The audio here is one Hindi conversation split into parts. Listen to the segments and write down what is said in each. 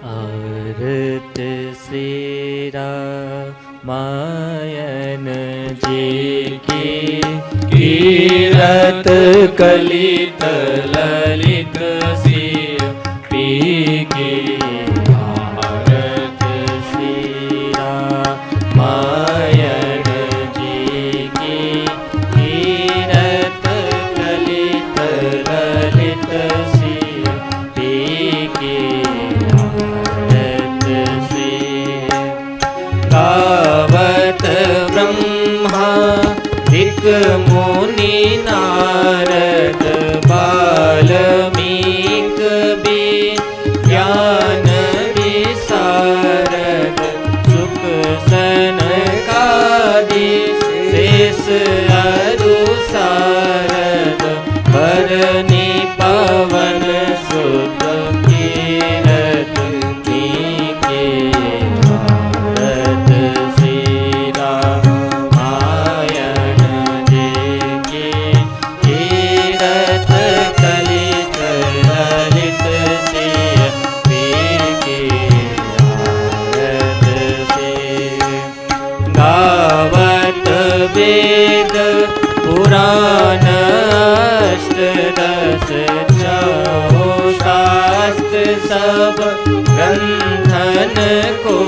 आरत श्री रामायण जी की कीरत कलित ललित सिय पी की। आरत श्री रामायण जी की कीरत कलित ललित सिय पी की। गावत ब्रह्मादिक मुनि नारद बाल्मीक ज्ञान विशारद सुख सनकादि शेष अरु सारद भरनी पवन सुत कीरत नीके। वेद पुराण अष्टदश चौ शास्त्र सब ग्रंथन को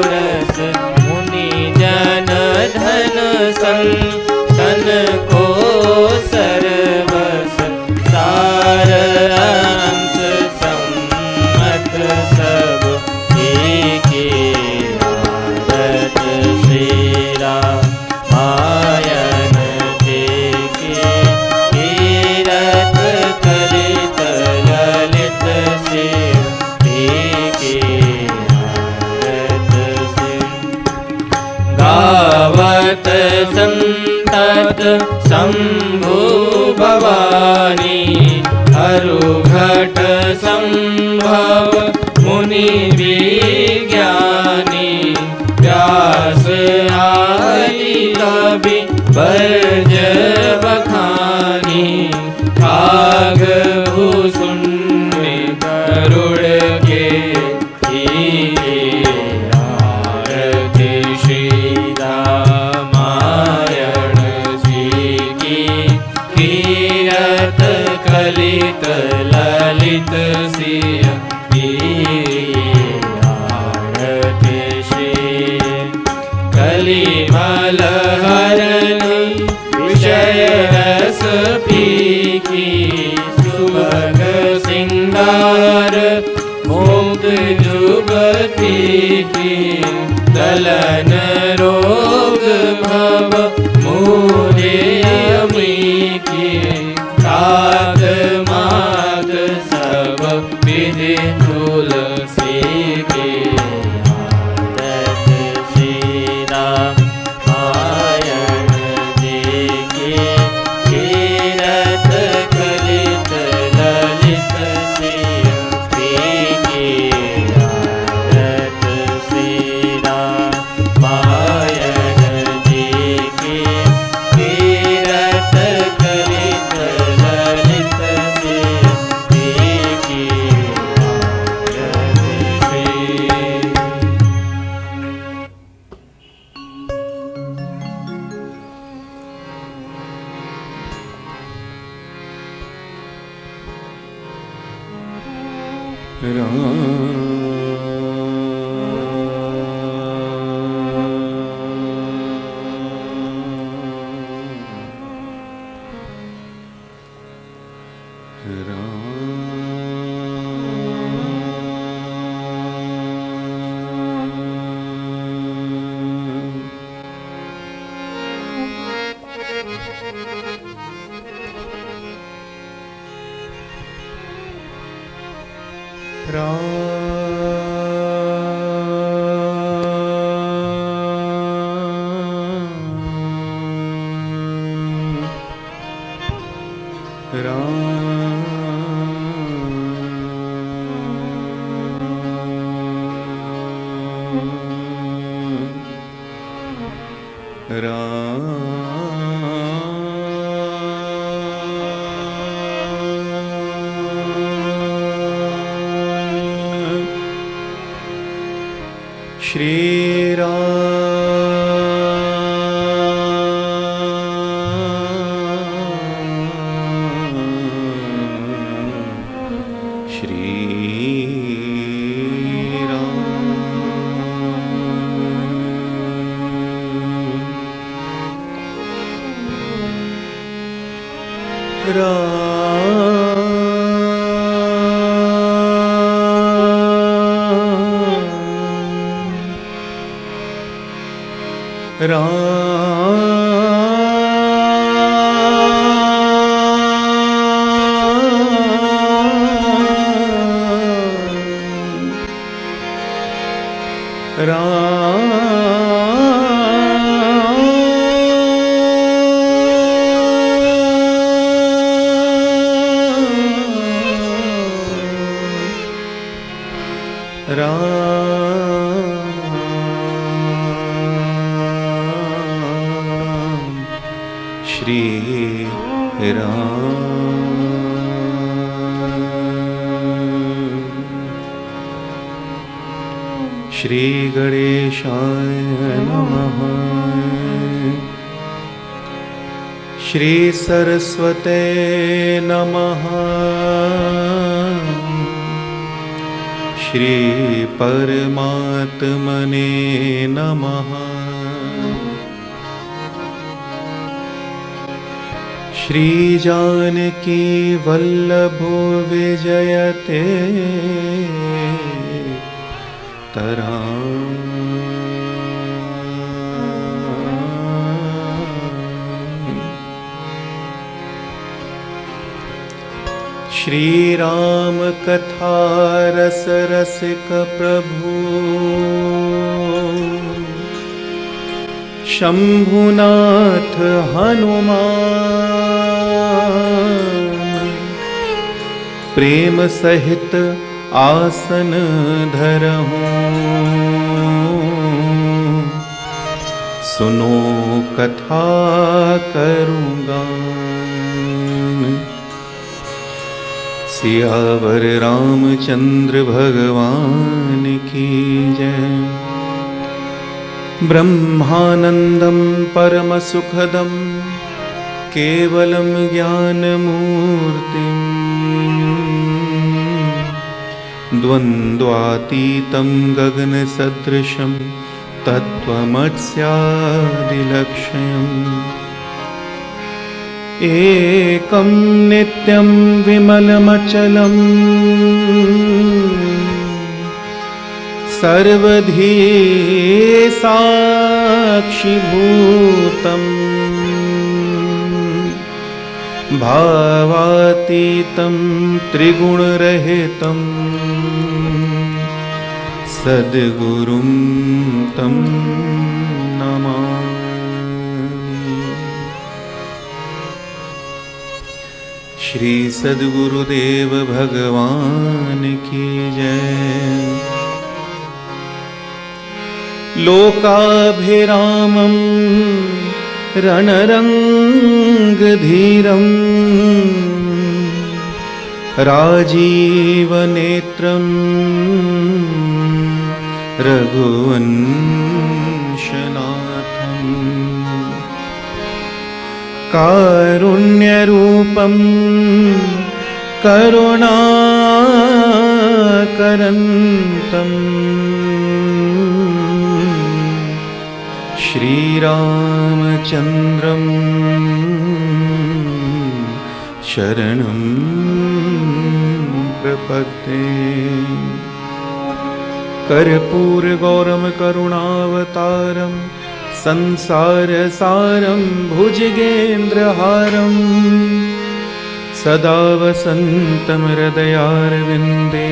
रस मुनि जन धन संतन को सर्वस सार अंश सम्मत सब एक। आरत श्री रामायण जी की कीरत कलित ललित सिय पी की। आरत श्री गावत संतत शंभु भवानी अरु घट संभव मुनि विज्ञानी। व्यास आदि कवि बरज बखानी काग भूषुण्य गरुड़ के कीजे। आरत श्री रामायण जी की कीरत कलित ललित सिय पी। आरत श्री कलिमल हरनि विषय रस पीकी। सुभग सिंगार मोद जुगति की। दलन रोग भव मूरे अमी की। साध मात सब विधि तुलसी की। आरत श्री रामायण जी की कीरत कलित ललित सिय पी की। आरत श्री रामायण जी की कीरत कलित ललित सिय पी की। आरत श्री श्री श्री गणेशाय नमः। श्री सरस्वते नमः। श्री परमात्मने नमः। श्री जानकी वल्लभो विजयते तरा। श्री राम कथा रस रसिक प्रभु शंभुनाथ हनुमान प्रेम सहित आसन धरहूं। सुनो कथा करूँगा। सियावर रामचंद्र भगवान की जय। ब्रह्मानंदं परम सुखदं केवलं ज्ञानमूर्तिम् द्वन्द्वातीतं गगनसदृशं तत्त्वमस्यादिलक्ष्यम्। एकं नित्यं विमलमचलं सर्वधी साक्षिभूतम् भावातीतं त्रिगुणरहितं सद्गुरुं तं नमामि। श्री सद्गुरुदेव भगवान की जय। लोकाभिरामं रणरंगधीरं राजीवनेत्रं रघुवंशनाथं कारुण्यरूपं करुणाकरन्तम् श्रीरामचन्द्रं शरणं प्रपद्ये। कर्पूरगौरं करुणावतारं संसारसारं भुजगेन्द्रहारं सदा वसन्तं हृदयारविन्दे।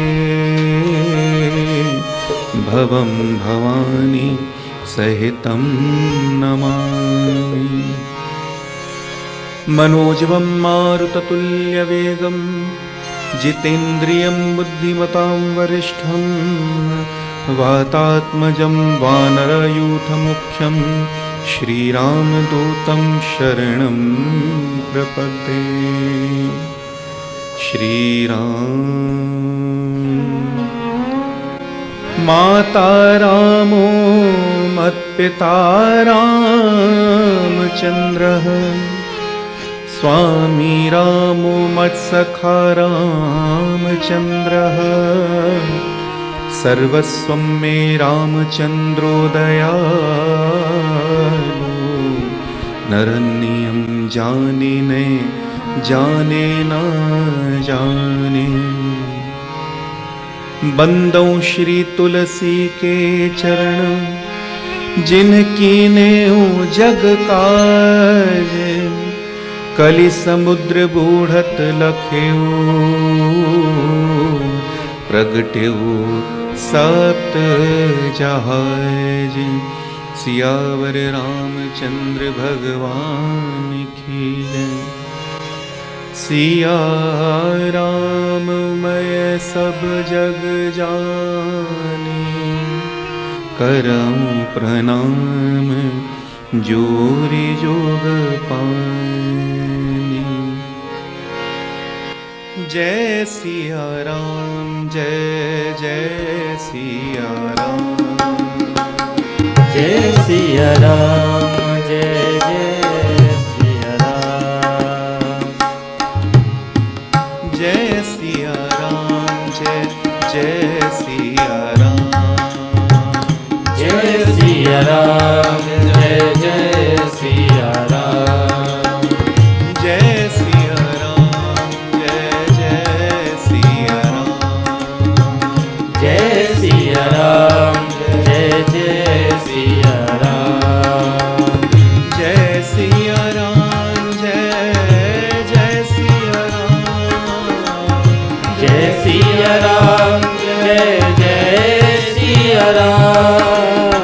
भवं भवानी सहितं नमामि। मनोजवं मारुततुल्यवेगं जितेन्द्रियं बुद्धिमतां वरिष्ठं वातात्मजं वानरयूथमुख्यं श्रीरामदूतं शरणं प्रपद्ये। श्रीराम माता रामो मत्पिता रामचन्द्रः स्वामी रामो मत्सखा रामचन्द्रः सर्वस्वं मे रामचन्द्रो दयालु नरन्यं जाने न जाने न जाने। बंदों श्री तुलसी के चरण जिनकी ने जग काज कलि समुद्र बूढ़त लख्यो प्रगट्यो सप्त जहाज। सियावर रामचंद्र भगवान की जय। सिया राम मैं सब जग जानी करऊं प्रणाम जोरी जोग पानी। जय सिया राम जय जय सिया राम। जय सिया राम जय जय सिया राम। जय सिया राम जय जय सिया राम। जय सिया राम जय जय सिया राम। जय सिया राम जय जय सिया राम। जय सिया राम जय जय सिया राम। जय सिया राम जय जय सिया राम। जय सिया राम जय जय सिया राम।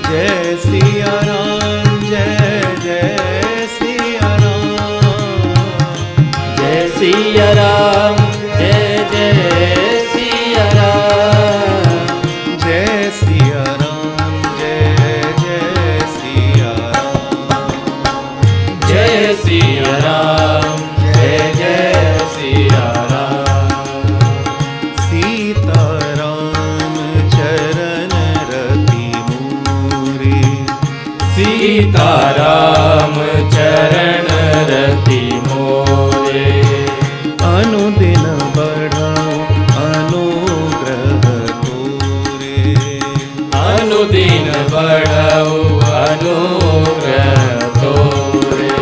जय सिया राम जय जय सिया राम। जय सिया राम जय जय सिया राम। जय सिया राम जय जय सिया राम। जय सिया राम जय जय सिया राम। सीता राम चरण रति मोरे। सीता राम चरण रति मोरे। अनुदिन बढ़ाओ अनुग्रह तोरे। अनुदिन बढ़ऊ अनुग्रह तोरे।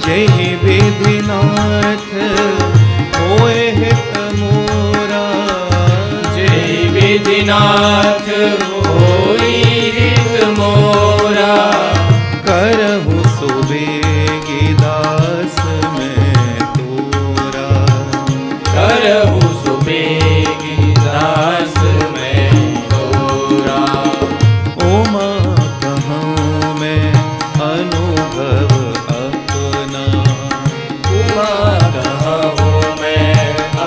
जय विधिनाथ होए हित मोरा। जय विधिनाथ होई हित मोरा। करहु सुबेगी दास मैं तोरा। करहु सुबेगी दास मैं तोरा। ओमा कहूँ मैं अनुभव अपना। उमा कहूँ मैं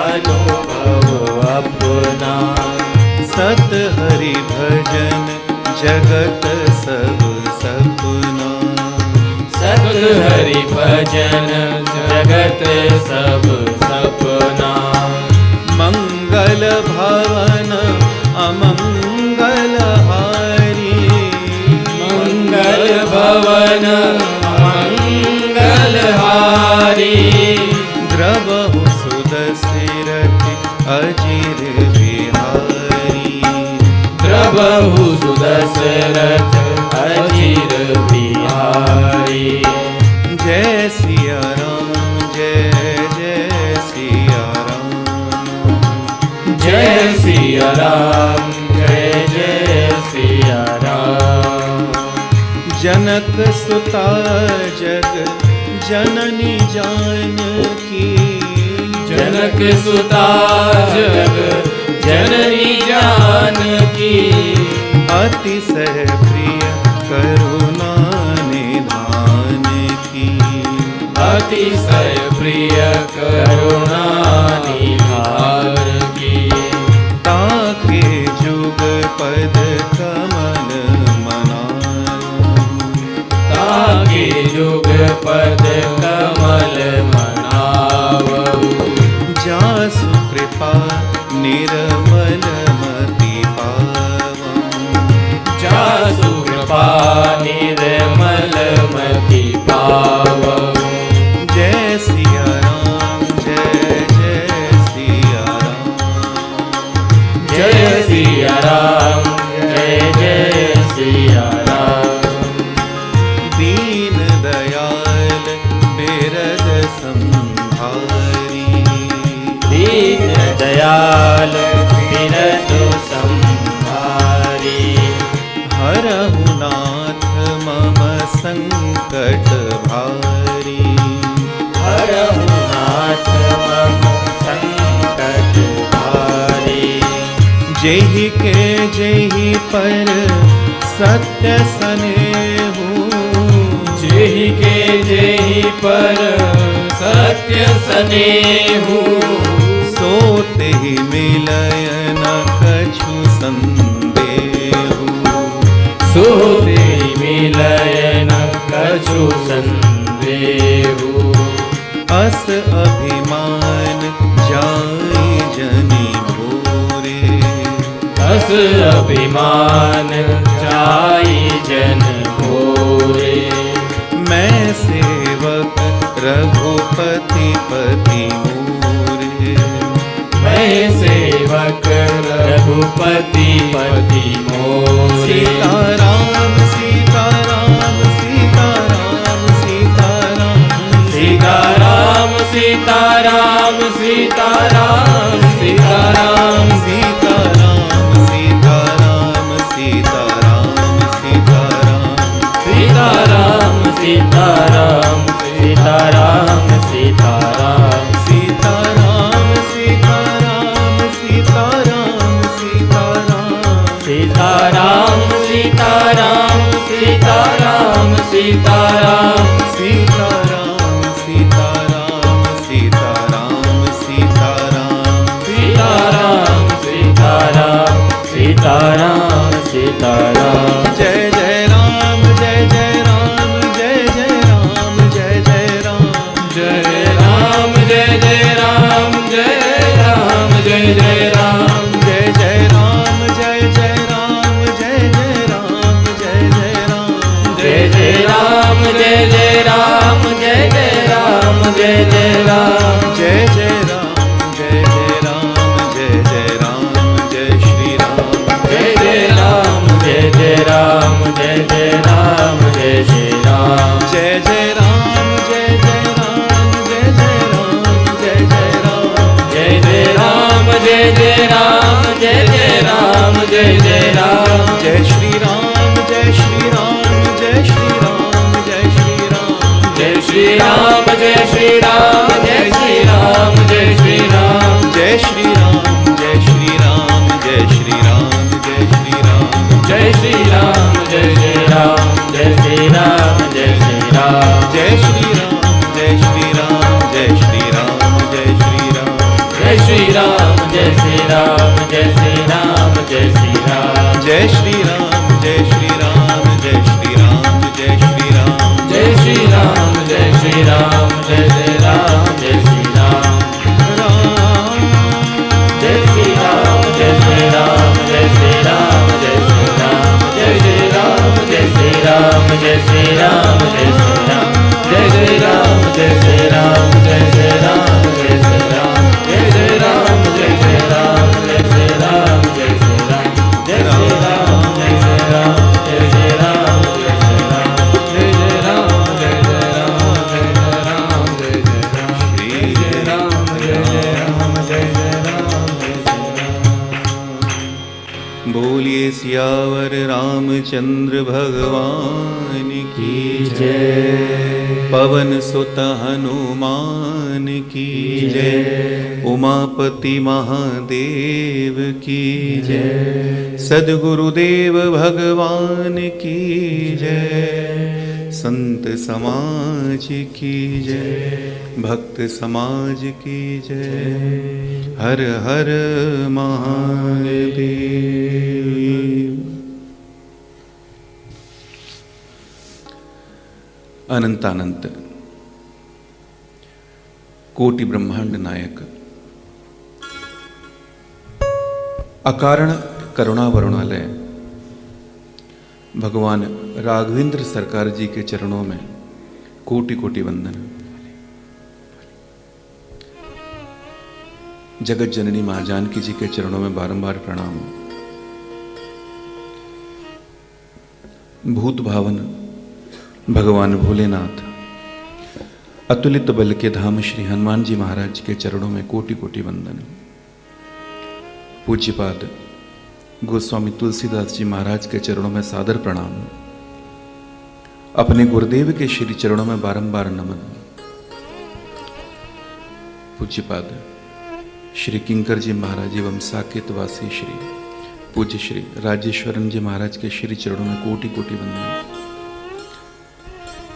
अनुभव अपना। सत हरि भजन जगत सब सपना। सत हरि भजन जगत सब सपना। मंगल भवन अमंगल हारी। मंगल भवन मंगल हारी। द्रवहु सुदशरथि अजिर बिहारी। द्रवहु सुदशरथ अजिर बिहारी। जय सिया राम जय जय सिया राम। जय सिया राम जय जय सिया राम। जनक सुता जग जननी जानकी। जनक सुता जग जननी जानकी। अतिशय प्रिय करुणा निधान की। अतिशय प्रिय करुणा निधान की। ताके जुग पद कमल मनायो। ताके जुग पद कमल मनावहु। जासु कृपा निर्मल मति पायो। सिया राम, जय जय सिया राम। दीन दयाल बिरद संभारी, दीन दयाल बिरद संभारी, हरहु नाथ मम संकट भारी, हरहु नाथ मम संकट भारी। जेहि के जेहि पर सत्य स्नेहु, जेहि के जेहि पर सत्य स्नेहु, सोते ही मिलय न कछु संदेहु, सोते मिलय न कछु संदेहु। अस अभिमान जाई जनि भोरे, अस अभिमान जाई जन भोरे। मैं सेवक रघुपति पति मोरे, मैं सेवक रघुपति पति मोरे। सीताराम सीताराम सीताराम सीताराम, सीताराम सीताराम सीताराम सीताराम, सीताराम सीताराम सीताराम सीताराम, सीताराम सीताराम सीताराम सीताराम, सीताराम सीताराम सीताराम सीताराम, सीताराम सीताराम सीताराम सीताराम, सीताराम सीताराम सीताराम सीताराम, सीताराम सीताराम सीताराम सीताराम। जय जय राम जय जय राम जय जय राम जय जय राम, जय राम जय जय राम जय राम जय जय राम, जय जय राम जय जय राम जय जय राम जय जय राम, जय जय राम जय जय राम जय जय राम जय जय राम, जय जय राम जय जय राम जय जय राम जय श्री राम, जय जय राम जय जय राम जय जय राम जय श्री राम, जय जय राम जय जय राम जय जय राम जय जय राम, जय जय राम जय जय राम जय जय राम जय जय राम, जय श्री राम जय श्री राम जय श्री राम जय श्री राम, जय श्री राम जय श्री राम जय श्री राम जय श्री राम, जय श्री राम जय श्री राम जय श्री राम जय श्री राम, जय श्री राम जय श्री राम जय श्री राम जय श्री राम, जय श्री राम जय श्री राम जय श्री राम जय श्री राम, जय श्री राम जय श्री राम जय श्री राम जय श्री राम, जय श्री राम जय श्री राम जय श्री राम जय श्री राम, जय श्री राम जय श्री राम जय जय राम जय श्री राम, जय श्री राम जय श्री राम जय श्री राम जय श्री राम, जय श्री राम जय श्री राम जय श्री राम जय श्री राम, जय श्री राम जय श्री राम जय श्री राम जय श्री राम, जय श्री राम जय श्री राम जय श्री राम जय श्री राम, जय श्री राम जय श्री राम जय श्री राम जय श्री राम, जय श्री राम जय श्री राम जय श्री राम जय श्री राम, जय श्री राम जय श्री राम जय श्री राम जय श्री राम। बोलिए सियावर रामचंद्र भगवान की जय। पवन सुत हनुमान की जय, उमापति महादेव की जय, सद्गुरुदेव भगवान की जय, संत समाज की जय, भक्त समाज की जय। हर हर महादेव। अनंतानंत कोटि ब्रह्मांड नायक अकारण करुणा वरुणालय भगवान राघवेंद्र सरकार जी के चरणों में कोटि कोटि वंदन। जगत जननी मां जानकी जी के चरणों में बारंबार प्रणाम। भूत भावन भगवान भोलेनाथ, अतुलित बल के धाम श्री हनुमान जी महाराज के चरणों में कोटि कोटि वंदन। पूज्यपाद गोस्वामी तुलसीदास जी महाराज के चरणों में सादर प्रणाम। अपने गुरुदेव के श्री चरणों में बारंबार नमन। पूज्यपाद श्री किंकर जी महाराज एवं साकेतवासी श्री पूज्य श्री राजेश्वरन जी महाराज के श्री चरणों में कोटि कोटि वंदन।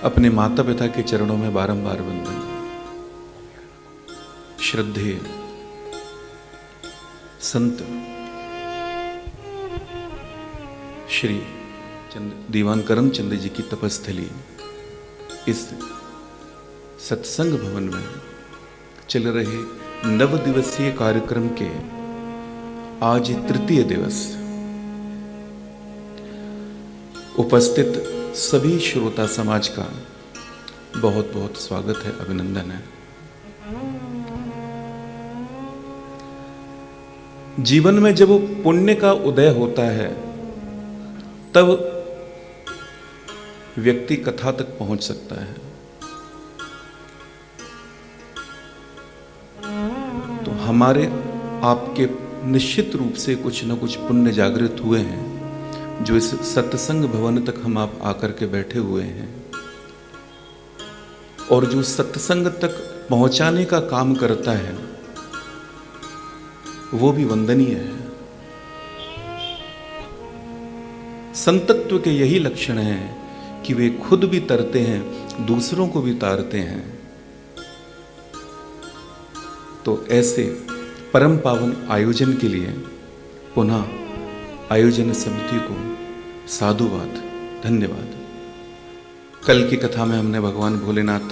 अपने माता पिता के चरणों में बारंबार वंदन। श्रद्धेय संत श्री दीवान करमचंद जी की तपस्थली इस सत्संग भवन में चल रहे 9 दिवसीय कार्यक्रम के आज तृतीय दिवस। उपस्थित सभी श्रोता समाज का बहुत बहुत स्वागत है, अभिनंदन है। जीवन में जब पुण्य का उदय होता है तब व्यक्ति कथा तक पहुंच सकता है। तो हमारे आपके निश्चित रूप से कुछ न कुछ पुण्य जागृत हुए हैं, जो इस सत्संग भवन तक हम आप आकर के बैठे हुए हैं और जो सत्संग तक पहुंचाने का काम करता है वो भी वंदनीय है। संतत्व के यही लक्षण हैं कि वे खुद भी तरते हैं, दूसरों को भी तारते हैं। तो ऐसे परम पावन आयोजन के लिए पुनः आयोजन समिति को साधुवाद, धन्यवाद। कल की कथा में हमने भगवान भोलेनाथ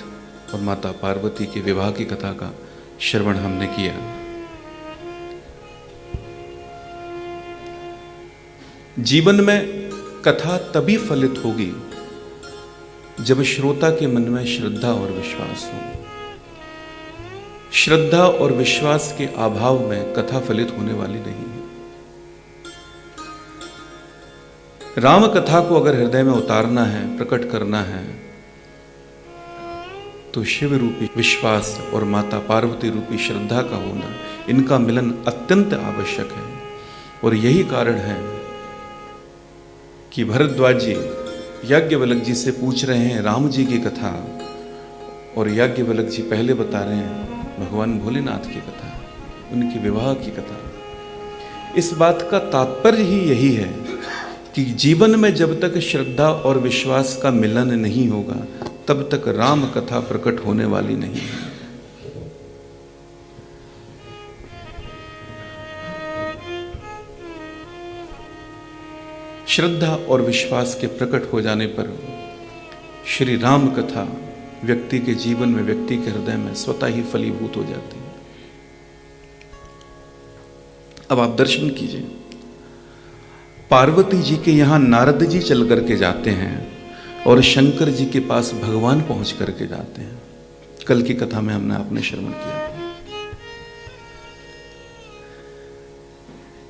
और माता पार्वती के विवाह की कथा का श्रवण हमने किया। जीवन में कथा तभी फलित होगी जब श्रोता के मन में श्रद्धा और विश्वास हो। श्रद्धा और विश्वास के अभाव में कथा फलित होने वाली नहीं है। राम कथा को अगर हृदय में उतारना है, प्रकट करना है, तो शिव रूपी विश्वास और माता पार्वती रूपी श्रद्धा का होना, इनका मिलन अत्यंत आवश्यक है। और यही कारण है कि भरद्वाज जी याज्ञवल्क्य जी से पूछ रहे हैं राम जी की कथा, और याज्ञवल्क्य जी पहले बता रहे हैं भगवान भोलेनाथ की कथा, उनके विवाह की कथा। इस बात का तात्पर्य ही यही है कि जीवन में जब तक श्रद्धा और विश्वास का मिलन नहीं होगा तब तक राम कथा प्रकट होने वाली नहीं है। श्रद्धा और विश्वास के प्रकट हो जाने पर श्री राम कथा व्यक्ति के जीवन में, व्यक्ति के हृदय में स्वतः ही फलीभूत हो जाती है। अब आप दर्शन कीजिए, पार्वती जी के यहां नारद जी चल करके जाते हैं और शंकर जी के पास भगवान पहुंच करके जाते हैं। कल की कथा में हमने आपने श्रवण किया।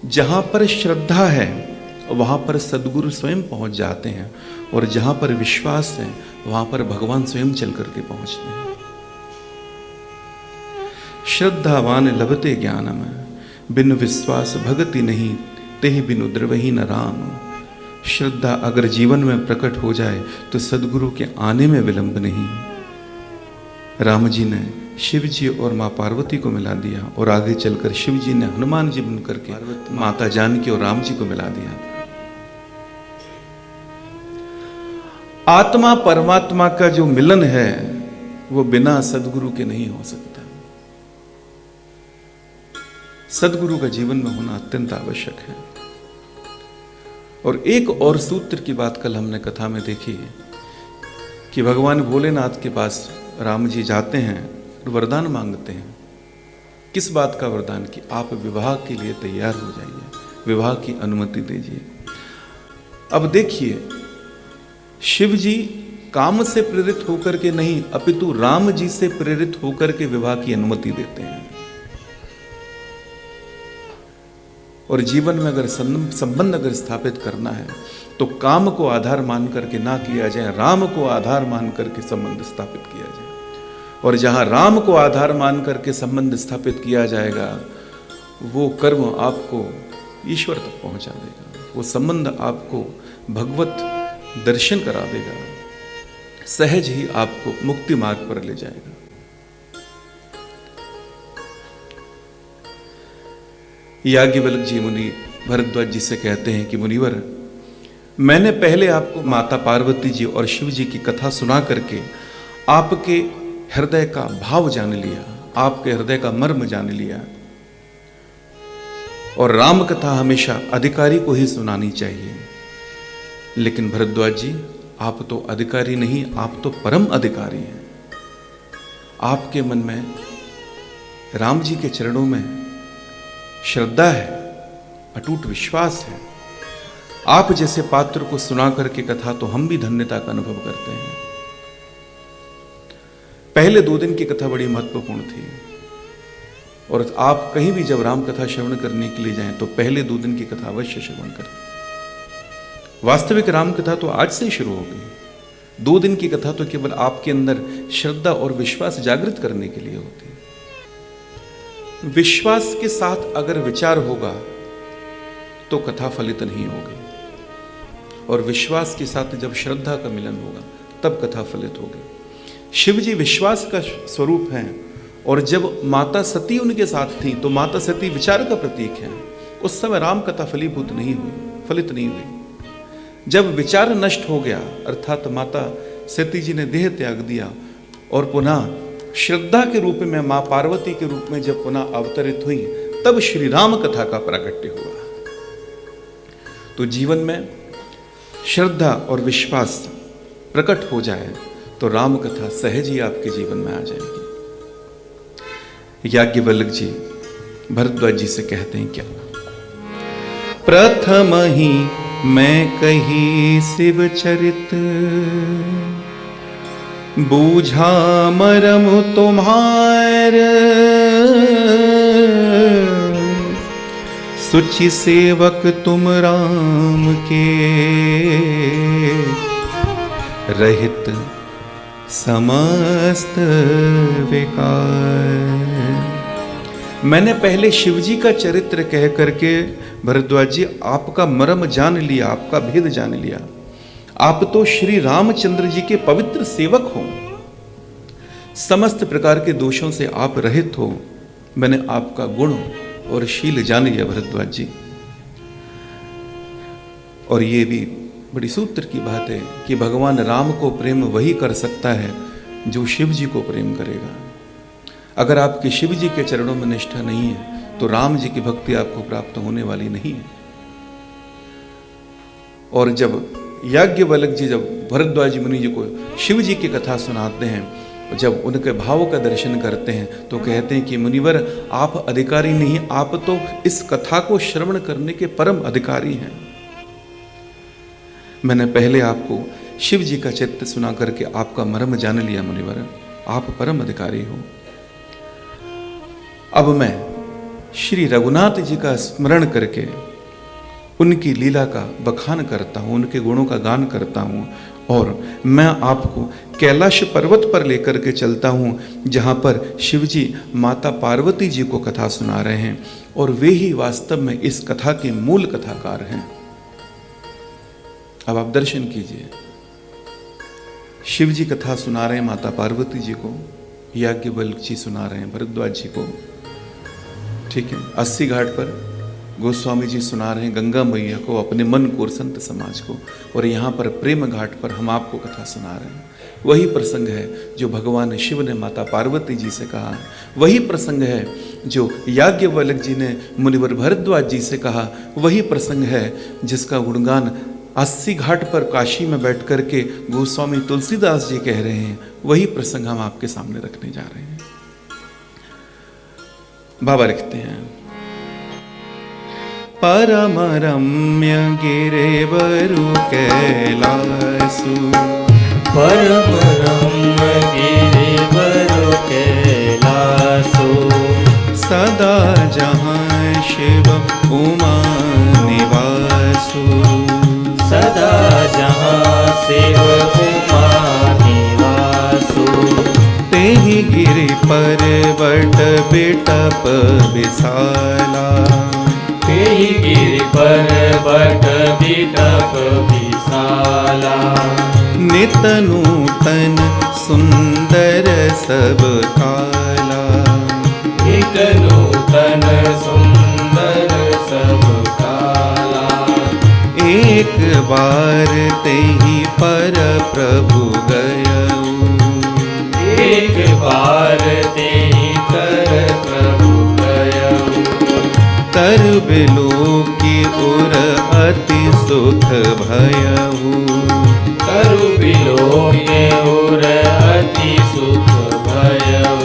जहां पर श्रद्धा है वहां पर सद्गुरु स्वयं पहुंच जाते हैं, और जहां पर विश्वास है वहां पर भगवान स्वयं चल करके पहुंचते हैं। श्रद्धावान लभते ज्ञानम, बिन विश्वास भगति नहीं, तेहि बिनु द्रवहि न राम। श्रद्धा अगर जीवन में प्रकट हो जाए तो सद्गुरु के आने में विलंब नहीं। राम जी ने शिव जी और मां पार्वती को मिला दिया, और आगे चलकर शिव जी ने हनुमान जी बनकर के माता जानकी और राम जी को मिला दिया। आत्मा परमात्मा का जो मिलन है वो बिना सद्गुरु के नहीं हो सकता। सद्गुरु का जीवन में होना अत्यंत आवश्यक है। और एक और सूत्र की बात कल हमने कथा में देखी कि भगवान भोलेनाथ के पास राम जी जाते हैं और वरदान मांगते हैं। किस बात का वरदान? कि आप विवाह के लिए तैयार हो जाइए, विवाह की अनुमति दीजिए। अब देखिए, शिव जी काम से प्रेरित होकर के नहीं, अपितु राम जी से प्रेरित होकर के विवाह की अनुमति देते हैं। और जीवन में अगर संबंध अगर स्थापित करना है तो काम को आधार मान करके ना किया जाए, राम को आधार मान करके संबंध स्थापित किया जाए। और जहाँ राम को आधार मान करके संबंध स्थापित किया जाएगा, वो कर्म आपको ईश्वर तक पहुँचा देगा, वो संबंध आपको भगवत दर्शन करा देगा, सहज ही आपको मुक्ति मार्ग पर ले जाएगा। याज्ञवल्क्य जी मुनि भरद्वाज जी से कहते हैं कि मुनिवर, मैंने पहले आपको माता पार्वती जी और शिव जी की कथा सुना करके आपके हृदय का भाव जान लिया, आपके हृदय का मर्म जान लिया। और राम कथा हमेशा अधिकारी को ही सुनानी चाहिए। लेकिन भरद्वाज जी, आप तो अधिकारी नहीं, आप तो परम अधिकारी हैं। आपके मन में राम जी के चरणों में श्रद्धा है, अटूट विश्वास है। आप जैसे पात्र को सुना करके कथा तो हम भी धन्यता का अनुभव करते हैं। पहले 2 दिन की कथा बड़ी महत्वपूर्ण थी, और आप कहीं भी जब राम कथा श्रवण करने के लिए जाएं तो पहले 2 दिन की कथा अवश्य श्रवण करें। वास्तविक राम कथा तो आज से ही शुरू हो गई। 2 दिन की कथा तो केवल आपके अंदर श्रद्धा और विश्वास जागृत करने के लिए होती है। विश्वास के साथ अगर विचार होगा तो कथा फलित नहीं होगी, और विश्वास के साथ जब श्रद्धा का मिलन होगा तब कथा फलित होगी। शिव जी विश्वास का स्वरूप हैं, और जब माता सती उनके साथ थी तो माता सती विचार का प्रतीक है। उस समय राम कथा फलीभूत नहीं हुई, फलित नहीं हुई। जब विचार नष्ट हो गया, अर्थात माता सती जी ने देह त्याग दिया और पुनः श्रद्धा के रूप में मां पार्वती के रूप में जब पुनः अवतरित हुई, तब श्री राम कथा का प्राकट्य हुआ। तो जीवन में श्रद्धा और विश्वास प्रकट हो जाए तो राम कथा सहज ही आपके जीवन में आ जाएगी। याज्ञवल्क्य जी भरद्वाज जी से कहते हैं क्या? प्रथम ही मैं कही शिव चरित, बूझा मरम तुम्हार, सुचि सेवक तुम राम के, रहित समस्त विकार। मैंने पहले शिव जी का चरित्र कह करके भरद्वाज जी आपका मर्म जान लिया, आपका भेद जान लिया। आप तो श्री रामचंद्र जी के पवित्र सेवक हो, समस्त प्रकार के दोषों से आप रहित हो। मैंने आपका गुण और शील जान लिया भरद्वाज जी। और ये भी बड़ी सूत्र की बात है कि भगवान राम को प्रेम वही कर सकता है जो शिव जी को प्रेम करेगा। अगर आपके शिव जी के चरणों में निष्ठा नहीं है तो राम जी की भक्ति आपको प्राप्त होने वाली नहीं है। और जब याज्ञवल्क्य जी जब भरद्वाज मुनि जी को शिव जी की कथा सुनाते हैं, जब उनके भाव का दर्शन करते हैं तो कहते हैं कि मुनिवर, आप अधिकारी नहीं, आप तो इस कथा को श्रवण करने के परम अधिकारी हैं। मैंने पहले आपको शिव जी का चित्त सुना करके आपका मर्म जान लिया मुनिवर, आप परम अधिकारी हो। अब मैं श्री रघुनाथ जी का स्मरण करके उनकी लीला का बखान करता हूं, उनके गुणों का गान करता हूं, और मैं आपको कैलाश पर्वत पर लेकर के चलता हूं जहां पर शिव जी माता पार्वती जी को कथा सुना रहे हैं, और वे ही वास्तव में इस कथा के मूल कथाकार हैं। अब आप दर्शन कीजिए, शिव जी कथा सुना रहे हैं माता पार्वती जी को, याज्ञवल्क्य जी सुना रहे हैं भरद्वाज जी को, ठीक है। 80 घाट पर गोस्वामी जी सुना रहे हैं गंगा मैया को, अपने मन को और संत समाज को, और यहाँ पर प्रेम घाट पर हम आपको कथा सुना रहे हैं। वही प्रसंग है जो भगवान शिव ने माता पार्वती जी से कहा, वही प्रसंग है जो याज्ञवल्क्य जी ने मुनिवर भरद्वाज जी से कहा, वही प्रसंग है जिसका गुणगान 80 घाट पर काशी में बैठ करके गोस्वामी तुलसीदास जी कह रहे हैं। वही प्रसंग हम आपके सामने रखने जा रहे हैं। बाबा लिखते हैं, परम रम्य गिरिवरु कैलासु, परम रम्य गिरिवरु कैलासु, सदा जहाँ शिव उमा निवासु। सदा जहाँ शिव उमा निवासु। तेहि गिरि पर्वत बिटप विशाला। तेहि गिरि पर्वत बिटप विशाला। नित नूतन सुंदर सब काला। नित नूतन सुंदर सब काला। एक बार तेहि पर प्रभु गयऊ। एक बार तेहि कर प्रभु गयऊ। तर बिलोकी उर अति सुख भयऊ। करु बिलोके उर अति सुख भयऊ।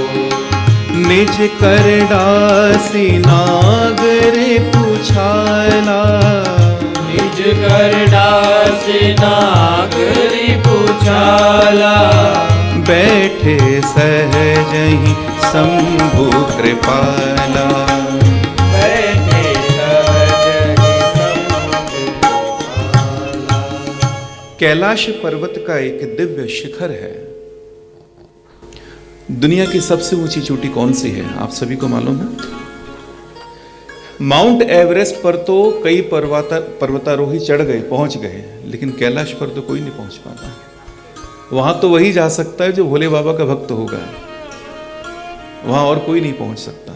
निज कर डासी नागर पुछाला। निज कर डास नागरी पुछाला। बैठे सहजहि शंभु कृपाला। बैठे सहजहि शंभु कृपाला। कैलाश पर्वत का एक दिव्य शिखर है। दुनिया की सबसे ऊंची चोटी कौन सी है, आप सभी को मालूम है? माउंट एवरेस्ट पर तो कई पर्वतारोही चढ़ गए, पहुंच गए, लेकिन कैलाश पर तो कोई नहीं पहुंच पाता। वहां तो वही जा सकता है जो भोले बाबा का भक्त होगा, वहां और कोई नहीं पहुंच सकता।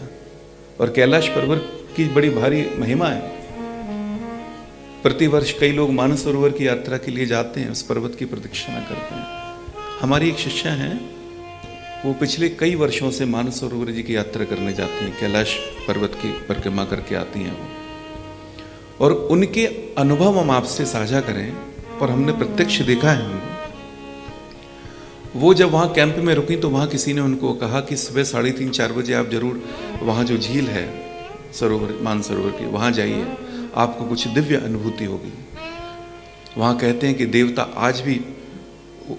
और कैलाश पर्वत की बड़ी भारी महिमा है। प्रतिवर्ष कई लोग मानसरोवर की यात्रा के लिए जाते हैं, उस पर्वत की प्रदक्षिणा करते हैं। हमारी एक शिष्या हैं, वो पिछले कई वर्षों से मानसरोवर जी की यात्रा करने जाती हैं, कैलाश पर्वत की परिक्रमा करके आती हैं वो। और उनके अनुभव हम आपसे साझा करें, और हमने प्रत्यक्ष देखा है उनको। वो जब वहाँ कैंप में रुकी तो वहाँ किसी ने उनको कहा कि सुबह 3:30-4 बजे आप जरूर वहाँ जो झील है सरोवर, मानसरोवर की, वहाँ जाइए, आपको कुछ दिव्य अनुभूति होगी। वहाँ कहते हैं कि देवता आज भी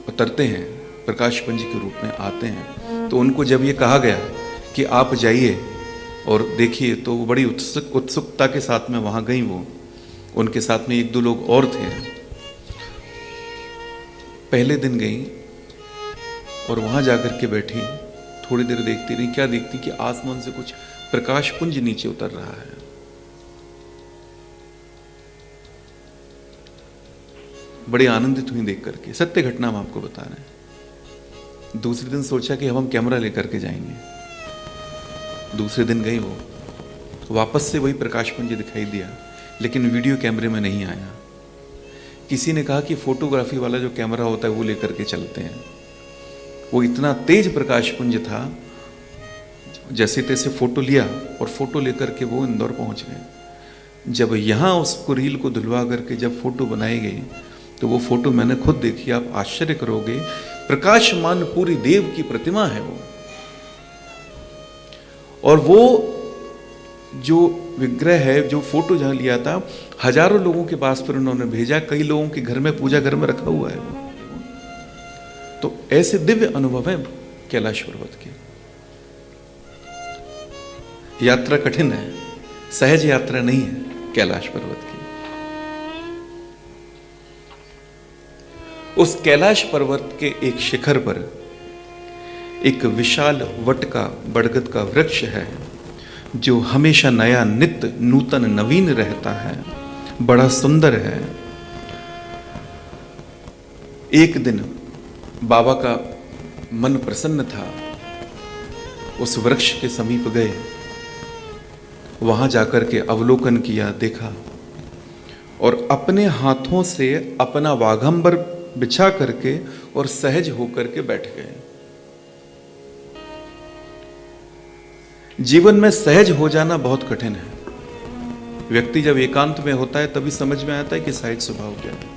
उतरते हैं, प्रकाश पुंज के रूप में आते हैं। तो उनको जब ये कहा गया कि आप जाइए और देखिए, तो वो बड़ी उत्सुकता के साथ में वहाँ गई। वो उनके साथ में 1-2 लोग और थे। पहले दिन गई और वहाँ जाकर के बैठी, थोड़ी देर देखती रही। क्या देखती कि आसमान से कुछ प्रकाश पुंज नीचे उतर रहा है। बड़ी आनंदित हुई देख करके। सत्य घटना हम आपको बता रहे हैं। दूसरे दिन सोचा कि हम कैमरा लेकर के जाएंगे। दूसरे दिन गई वो, वापस से वही प्रकाश पुंज दिखाई दिया, लेकिन वीडियो कैमरे में नहीं आया। किसी ने कहा कि फोटोग्राफी वाला जो कैमरा होता है वो लेकर के चलते हैं। वो इतना तेज प्रकाश पुंज था, जैसे तैसे फोटो लिया और फोटो लेकर के वो इंदौर पहुंच गए। जब यहाँ उसको रील को धुलवा करके जब फोटो बनाई गई, तो वो फोटो मैंने खुद देखी। आप आश्चर्य करोगे, प्रकाशमान पूरी देव की प्रतिमा है वो। और वो जो विग्रह है, जो फोटो जहां लिया था, हजारों लोगों के पास पर उन्होंने भेजा। कई लोगों के घर में, पूजा घर में रखा हुआ है वो। तो ऐसे दिव्य अनुभव है कैलाश पर्वत के। यात्रा कठिन है, सहज यात्रा नहीं है कैलाश पर्वत की। उस कैलाश पर्वत के एक शिखर पर एक विशाल वट का, बरगद का वृक्ष है, जो हमेशा नया, नित्य नूतन नवीन रहता है, बड़ा सुंदर है। एक दिन बाबा का मन प्रसन्न था, उस वृक्ष के समीप गए, वहां जाकर के अवलोकन किया, देखा, और अपने हाथों से अपना वाघंबर बिछा करके और सहज होकर के बैठ गए। जीवन में सहज हो जाना बहुत कठिन है। व्यक्ति जब एकांत में होता है तभी समझ में आता है कि सहज स्वभाव क्या है।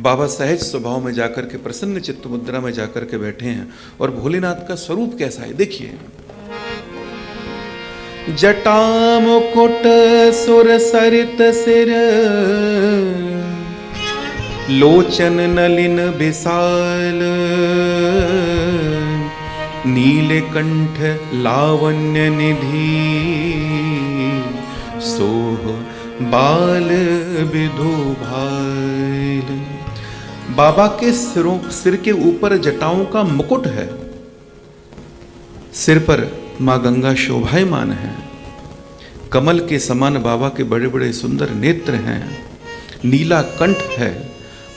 बाबा सहज स्वभाव में जाकर के, प्रसन्न चित्त मुद्रा में जाकर के बैठे हैं। और भोलेनाथ का स्वरूप कैसा है देखिए। जटा मुकुट सुर सरित सिर, लोचन नलिन विशाल, नीलकंठ लावण्य निधि सोह बाल विधु भाईल। बाबा के सिर के ऊपर जटाओं का मुकुट है, सिर पर मां गंगा शोभायमान है, कमल के समान बाबा के बड़े बड़े सुंदर नेत्र हैं, नीला कंठ है,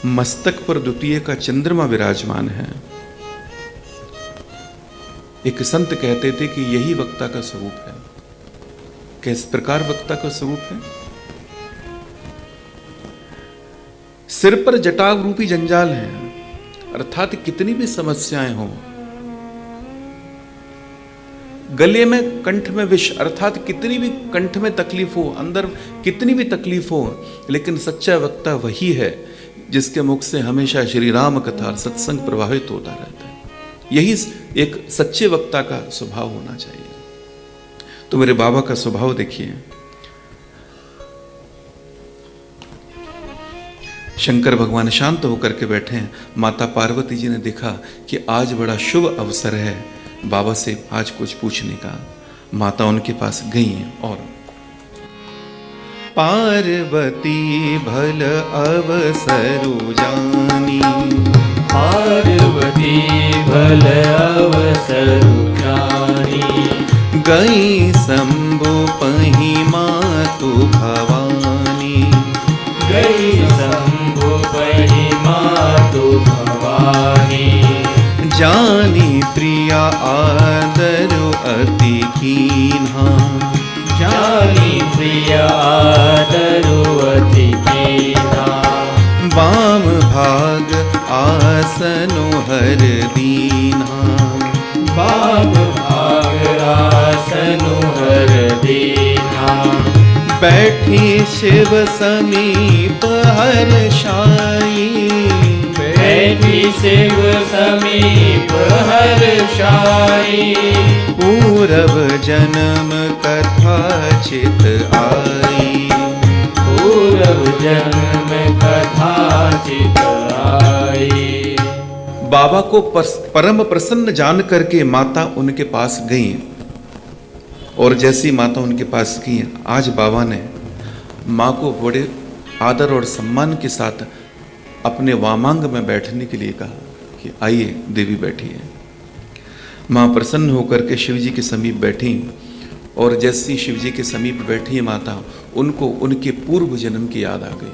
मस्तक पर द्वितीय का चंद्रमा विराजमान है। एक संत कहते थे कि यही वक्ता का स्वरूप है। किस प्रकार वक्ता का स्वरूप है? सिर पर जटाव रूपी जंजाल है, अर्थात कितनी भी समस्याएं हो, गले में कंठ में विष, अर्थात कितनी भी कंठ में तकलीफ हो, अंदर कितनी भी तकलीफ हो, लेकिन सच्चा वक्ता वही है जिसके मुख से हमेशा श्री राम कथा सत्संग प्रवाहित होता रहता है। यही एक सच्चे वक्ता का स्वभाव होना चाहिए। तो मेरे बाबा का स्वभाव देखिए, शंकर भगवान शांत होकर के बैठे हैं। माता पार्वती जी ने देखा कि आज बड़ा शुभ अवसर है बाबा से आज कुछ पूछने का। माता उनके पास गई हैं और पार्वती भल अवसरु जानी, पार्वती भल अवसरु जानी, गई शंभु पही मातु भवानी, गई शंभु पही मातु भवानी, जानी प्रिया आदरु अति कीन्हा, जानी प्रिया आदरु अति कीन्हा, वाम भाग आसनु हर दीन्हा, वाम भाग आसनु हर दीन्हा, बैठी शिव समीप हर्षाई, बैठी शिव समीप हर्षाई, पूरब जन्म कथा चित आई, पूरब जन्म कथा चित आई। बाबा को परम प्रसन्न जान करके माता उनके पास गई, और जैसी माता उनके पास गई, आज बाबा ने माँ को बड़े आदर और सम्मान के साथ अपने वामांग में बैठने के लिए कहा कि आइए देवी बैठिए। माँ प्रसन्न होकर के शिव जी के समीप बैठी, और जैसी शिव जी के समीप बैठी माता, उनको उनके पूर्व जन्म की याद आ गई।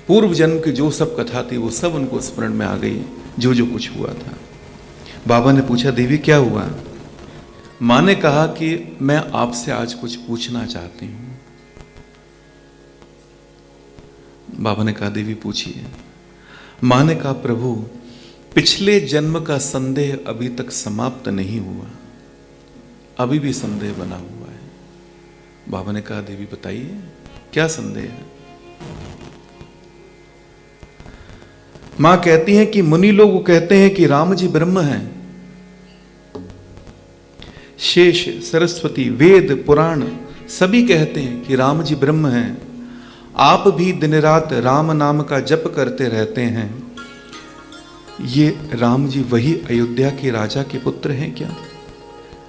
पूर्व जन्म की जो सब कथा थी वो सब उनको स्मरण में आ गई, जो जो कुछ हुआ था। बाबा ने पूछा, देवी क्या हुआ? माँ ने कहा कि मैं आपसे आज कुछ पूछना चाहती हूँ। बाबा ने कहा, देवी पूछिए। माँ ने कहा, प्रभु पिछले जन्म का संदेह अभी तक समाप्त नहीं हुआ, अभी भी संदेह बना हुआ है। बाबा ने कहा, देवी बताइए क्या संदेह है? मां कहती हैं कि मुनि लोग कहते हैं कि राम जी ब्रह्म हैं। शेष, सरस्वती, वेद, पुराण सभी कहते हैं कि राम जी ब्रह्म हैं। आप भी दिन रात राम नाम का जप करते रहते हैं। ये राम जी वही अयोध्या के राजा के पुत्र हैं क्या,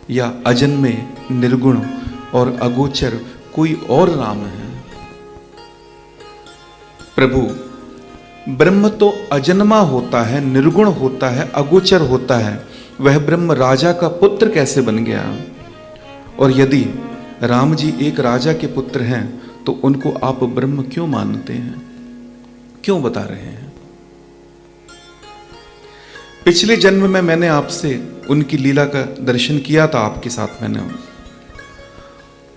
या अजन्मे, निर्गुण और अगोचर कोई और राम है? प्रभु, ब्रह्म तो अजन्मा होता है, निर्गुण होता है, अगोचर होता है, वह ब्रह्म राजा का पुत्र कैसे बन गया? और यदि राम जी एक राजा के पुत्र हैं तो उनको आप ब्रह्म क्यों मानते हैं, क्यों बता रहे हैं? पिछले जन्म में मैंने आपसे उनकी लीला का दर्शन किया था, आपके साथ मैंने,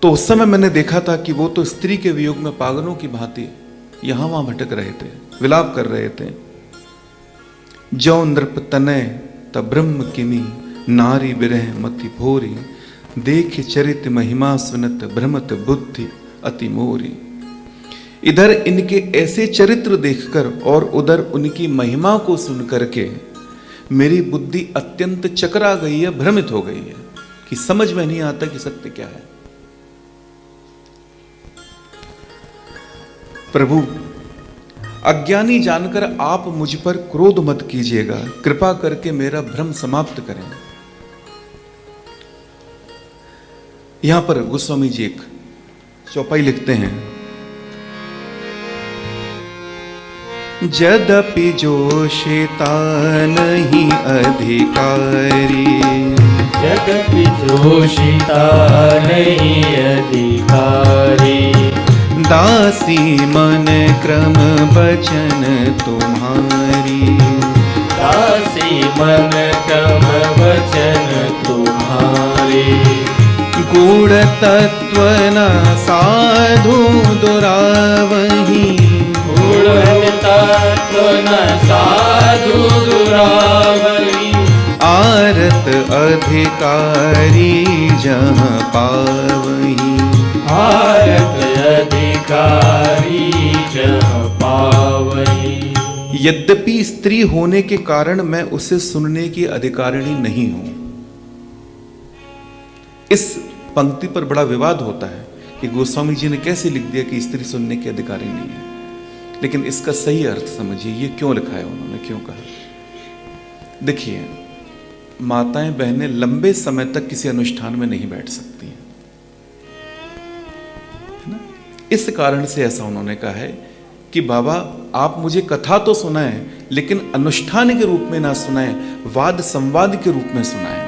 तो उस समय मैंने देखा था कि वो तो स्त्री के वियोग में पागलों की भांति यहां वहां भटक रहे थे, विलाप कर रहे थे। जो नृप तनय तब ब्रह्म किमी, नारी विरह मति भोरी, देख चरित महिमा सुनत भ्रमत बुद्धि अति मोरी। इधर इनके ऐसे चरित्र देखकर और उधर उनकी महिमा को सुन करके मेरी बुद्धि अत्यंत चकरा गई है, भ्रमित हो गई है कि समझ में नहीं आता कि सत्य क्या है। प्रभु, अज्ञानी जानकर आप मुझ पर क्रोध मत कीजिएगा, कृपा करके मेरा भ्रम समाप्त करें। यहां पर गोस्वामी जी एक चौपाई लिखते हैं, यद्यपि जोशिता नहीं अधिकारी, यद्यपि जोशिता नहीं अधिकारी, दासी मन क्रम बचन तुम्हारी, दासी मन क्रम वचन तुम्हारे, गूढ़ तत्व न साधु दुरावही, गूढ़ तत्व न साधु दुरावरी, आरत अधिकारी जहाँ पावही, भारत अधिकारी जहाँ पावई। यद्यपि स्त्री होने के कारण मैं उसे सुनने की अधिकारिणी नहीं हूं। इस पंक्ति पर बड़ा विवाद होता है कि गोस्वामी जी ने कैसे लिख दिया कि स्त्री सुनने की अधिकारी नहीं है, लेकिन इसका सही अर्थ समझिए, ये क्यों लिखा है उन्होंने, क्यों कहा। देखिए, माताएं बहनें लंबे समय तक किसी अनुष्ठान में नहीं बैठ सकती हैं, है ना। इस कारण से ऐसा उन्होंने कहा है कि बाबा आप मुझे कथा तो सुनाएं, लेकिन अनुष्ठान के रूप में ना सुनाएं, वाद संवाद के रूप में सुनाएं।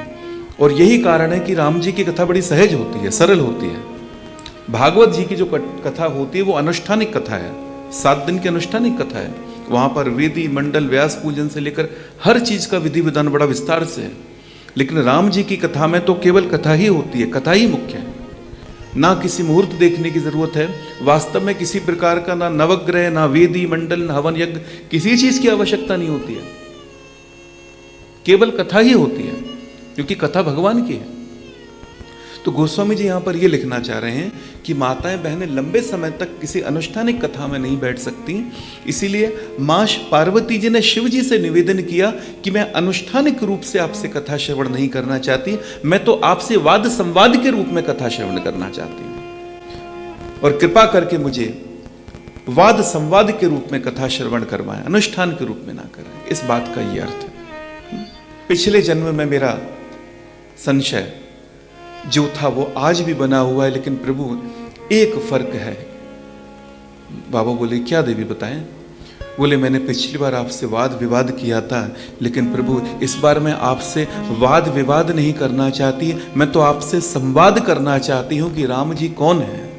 और यही कारण है कि राम जी की कथा बड़ी सहज होती है, सरल होती है। भागवत जी की जो कथा होती है वो अनुष्ठानिक कथा है, 7 दिन की अनुष्ठानिक कथा है। वहां पर वेदी मंडल व्यास पूजन से लेकर हर चीज का विधि विधान बड़ा विस्तार से है। लेकिन राम जी की कथा में तो केवल कथा ही होती है, कथा ही मुख्य है, ना किसी मुहूर्त देखने की जरूरत है। वास्तव में किसी प्रकार का ना नवग्रह, ना वेदी मंडल, ना हवन यज्ञ, किसी चीज की आवश्यकता नहीं होती है, केवल कथा ही होती है, क्योंकि कथा भगवान की है। तो गोस्वामी जी यहां पर यह लिखना चाह रहे हैं कि माताएं बहनें लंबे समय तक किसी अनुष्ठानिक कथा में नहीं बैठ सकती, इसीलिए मां पार्वती जी ने शिव जी से निवेदन किया कि मैं अनुष्ठानिक रूप से आपसे कथा श्रवण नहीं करना चाहती, मैं तो आपसे वाद संवाद के रूप में कथा श्रवण करना चाहती हूं, और कृपा करके मुझे वाद संवाद के रूप में कथा श्रवण करवाएं, अनुष्ठान के रूप में ना करें। इस बात का यह अर्थ है। पिछले जन्म में मेरा संशय जो था वो आज भी बना हुआ है, लेकिन प्रभु एक फर्क है। बाबा बोले क्या देवी बताएं? बोले मैंने पिछली बार आपसे वाद विवाद किया था, लेकिन प्रभु इस बार मैं आपसे वाद विवाद नहीं करना चाहती, मैं तो आपसे संवाद करना चाहती हूं कि राम जी कौन है।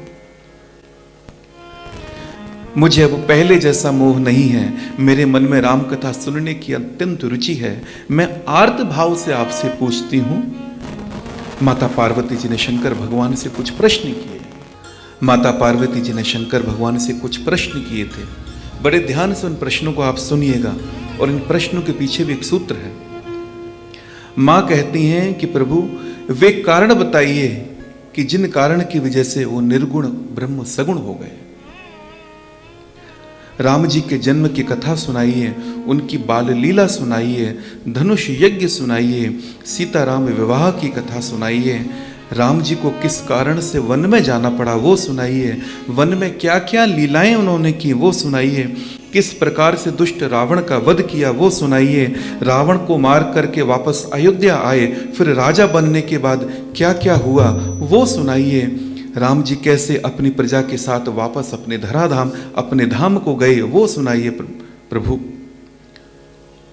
मुझे अब पहले जैसा मोह नहीं है, मेरे मन में राम कथा सुनने की अत्यंत रुचि है। मैं आर्त भाव से आपसे पूछती हूं। माता पार्वती जी ने शंकर भगवान से कुछ प्रश्न किए। माता पार्वती जी ने शंकर भगवान से कुछ प्रश्न किए थे। बड़े ध्यान से उन प्रश्नों को आप सुनिएगा, और इन प्रश्नों के पीछे भी एक सूत्र है। मां कहती हैं कि प्रभु वे कारण बताइए कि जिन कारण की वजह से वो निर्गुण ब्रह्म सगुण हो गए। राम जी के जन्म की कथा सुनाइए, उनकी बाल लीला सुनाइए, धनुष यज्ञ सुनाइए, सीताराम विवाह की कथा सुनाइए, राम जी को किस कारण से वन में जाना पड़ा वो सुनाइए, वन में क्या क्या लीलाएं उन्होंने की वो सुनाइए, किस प्रकार से दुष्ट रावण का वध किया वो सुनाइए, रावण को मार करके वापस अयोध्या आए, फिर राजा बनने के बाद क्या क्या हुआ वो सुनाइए, राम जी कैसे अपनी प्रजा के साथ वापस अपने धराधाम अपने धाम को गए वो सुनाइए। प्रभु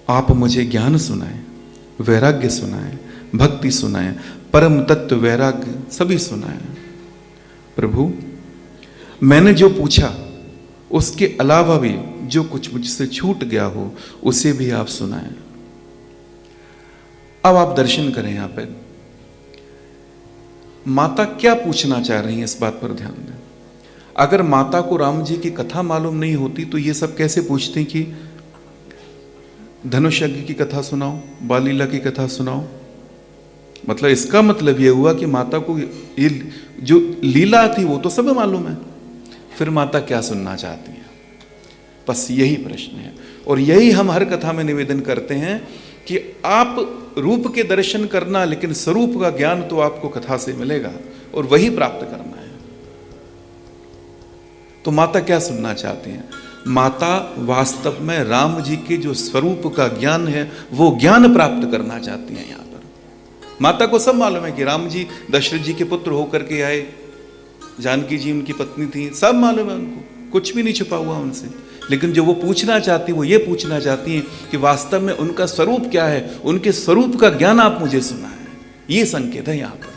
आप मुझे ज्ञान सुनाएं, वैराग्य सुनाएं, भक्ति सुनाएं, परम तत्व वैराग्य सभी सुनाएं। प्रभु मैंने जो पूछा उसके अलावा भी जो कुछ मुझसे छूट गया हो उसे भी आप सुनाएं। अब आप दर्शन करें। यहां पर माता क्या पूछना चाह रही है, इस बात पर ध्यान दें। अगर माता को राम जी की कथा मालूम नहीं होती तो ये सब कैसे पूछती कि धनुष यज्ञ की कथा सुनाओ, बाल लीला की कथा सुनाओ। मतलब इसका मतलब यह हुआ कि माता को ये जो लीला थी वो तो सब मालूम है, फिर माता क्या सुनना चाहती है। बस यही प्रश्न है, और यही हम हर कथा में निवेदन करते हैं कि आप रूप के दर्शन करना, लेकिन स्वरूप का ज्ञान तो आपको कथा से मिलेगा और वही प्राप्त करना है। तो माता क्या सुनना चाहती हैं? माता वास्तव में राम जी के जो स्वरूप का ज्ञान है वो ज्ञान प्राप्त करना चाहती हैं। यहां पर माता को सब मालूम है कि राम जी दशरथ जी के पुत्र होकर के आए, जानकी जी उनकी पत्नी थी, सब मालूम है उनको, कुछ भी नहीं छुपा हुआ उनसे। लेकिन जो वो पूछना चाहती, वो ये पूछना चाहती हैं कि वास्तव में उनका स्वरूप क्या है, उनके स्वरूप का ज्ञान आप मुझे सुनाएं। ये संकेत है यहां पर।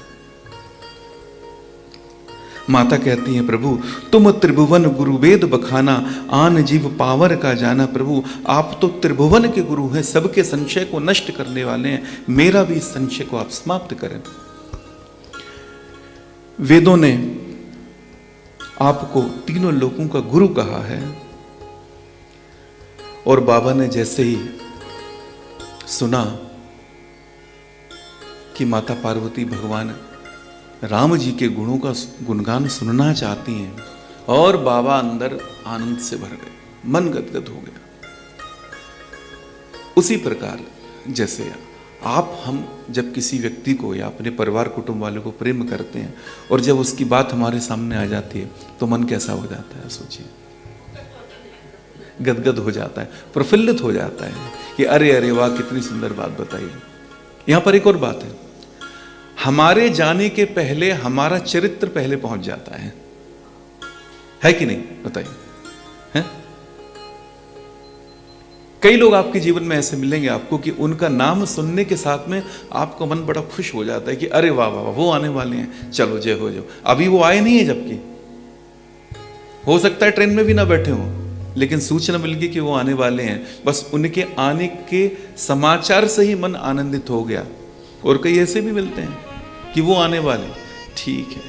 माता कहती है, प्रभु तुम त्रिभुवन गुरु वेद बखाना, आन जीव पावर का जाना। प्रभु आप तो त्रिभुवन के गुरु हैं, सबके संशय को नष्ट करने वाले हैं, मेरा भी इस संशय को आप समाप्त करें। वेदों ने आपको तीनों लोगों का गुरु कहा है, और बाबा ने जैसे ही सुना कि माता पार्वती भगवान राम जी के गुणों का गुणगान सुनना चाहती हैं, और बाबा अंदर आनंद से भर गए, मन गदगद हो गया। उसी प्रकार जैसे आप हम जब किसी व्यक्ति को या अपने परिवार कुटुंब वालों को प्रेम करते हैं, और जब उसकी बात हमारे सामने आ जाती है तो मन कैसा हो जाता है, सोचिए, गदगद हो जाता है, प्रफुल्लित हो जाता है कि अरे अरे वाह, कितनी सुंदर बात बताई। यहां पर एक और बात है, हमारे जाने के पहले हमारा चरित्र पहले पहुंच जाता है कि नहीं, बताइए, है? कई लोग आपके जीवन में ऐसे मिलेंगे आपको कि उनका नाम सुनने के साथ में आपका मन बड़ा खुश हो जाता है कि अरे वाह वाह वाह, वो आने वाले हैं, चलो जय हो जाओ। अभी वो आए नहीं है, जबकि हो सकता है ट्रेन में भी ना बैठे हों, लेकिन सूचना मिल गई कि वो आने वाले हैं, बस उनके आने के समाचार से ही मन आनंदित हो गया। और कई ऐसे भी मिलते हैं कि वो आने वाले, ठीक है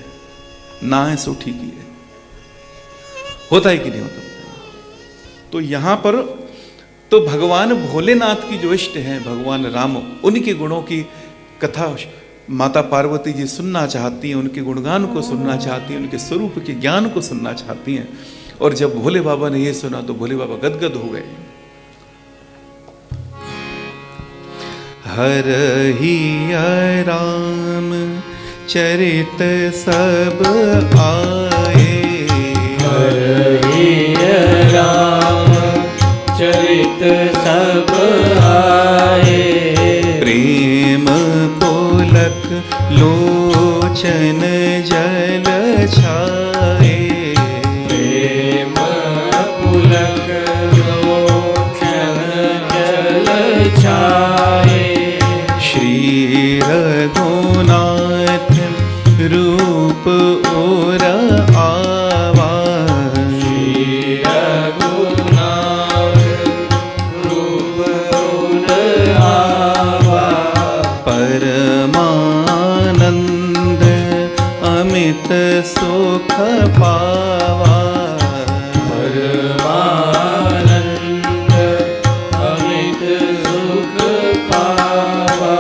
ना, है सो ठीक ही है, होता है कि नहीं होता। तो यहां पर तो भगवान भोलेनाथ की जो इष्ट हैं, भगवान राम, उनके गुणों की कथा माता पार्वती जी सुनना चाहती हैं, उनके गुणगान को सुनना चाहती हैं, उनके स्वरूप के ज्ञान को सुनना चाहती हैं। और जब भोले बाबा ने ये सुना तो भोले बाबा गदगद हो गए। हर ही राम चरित सब आए, हर ही राम चरित सब आए, प्रेम पुलक लोचन जल छाए, प्रेम पुलक लोचन जल छाए, श्री रघुनाथ रूप और आवा, श्री रघुनाथ रूप और आवा, परमानंद अमित सुख पावा, परमानंद अमित सुख पावा।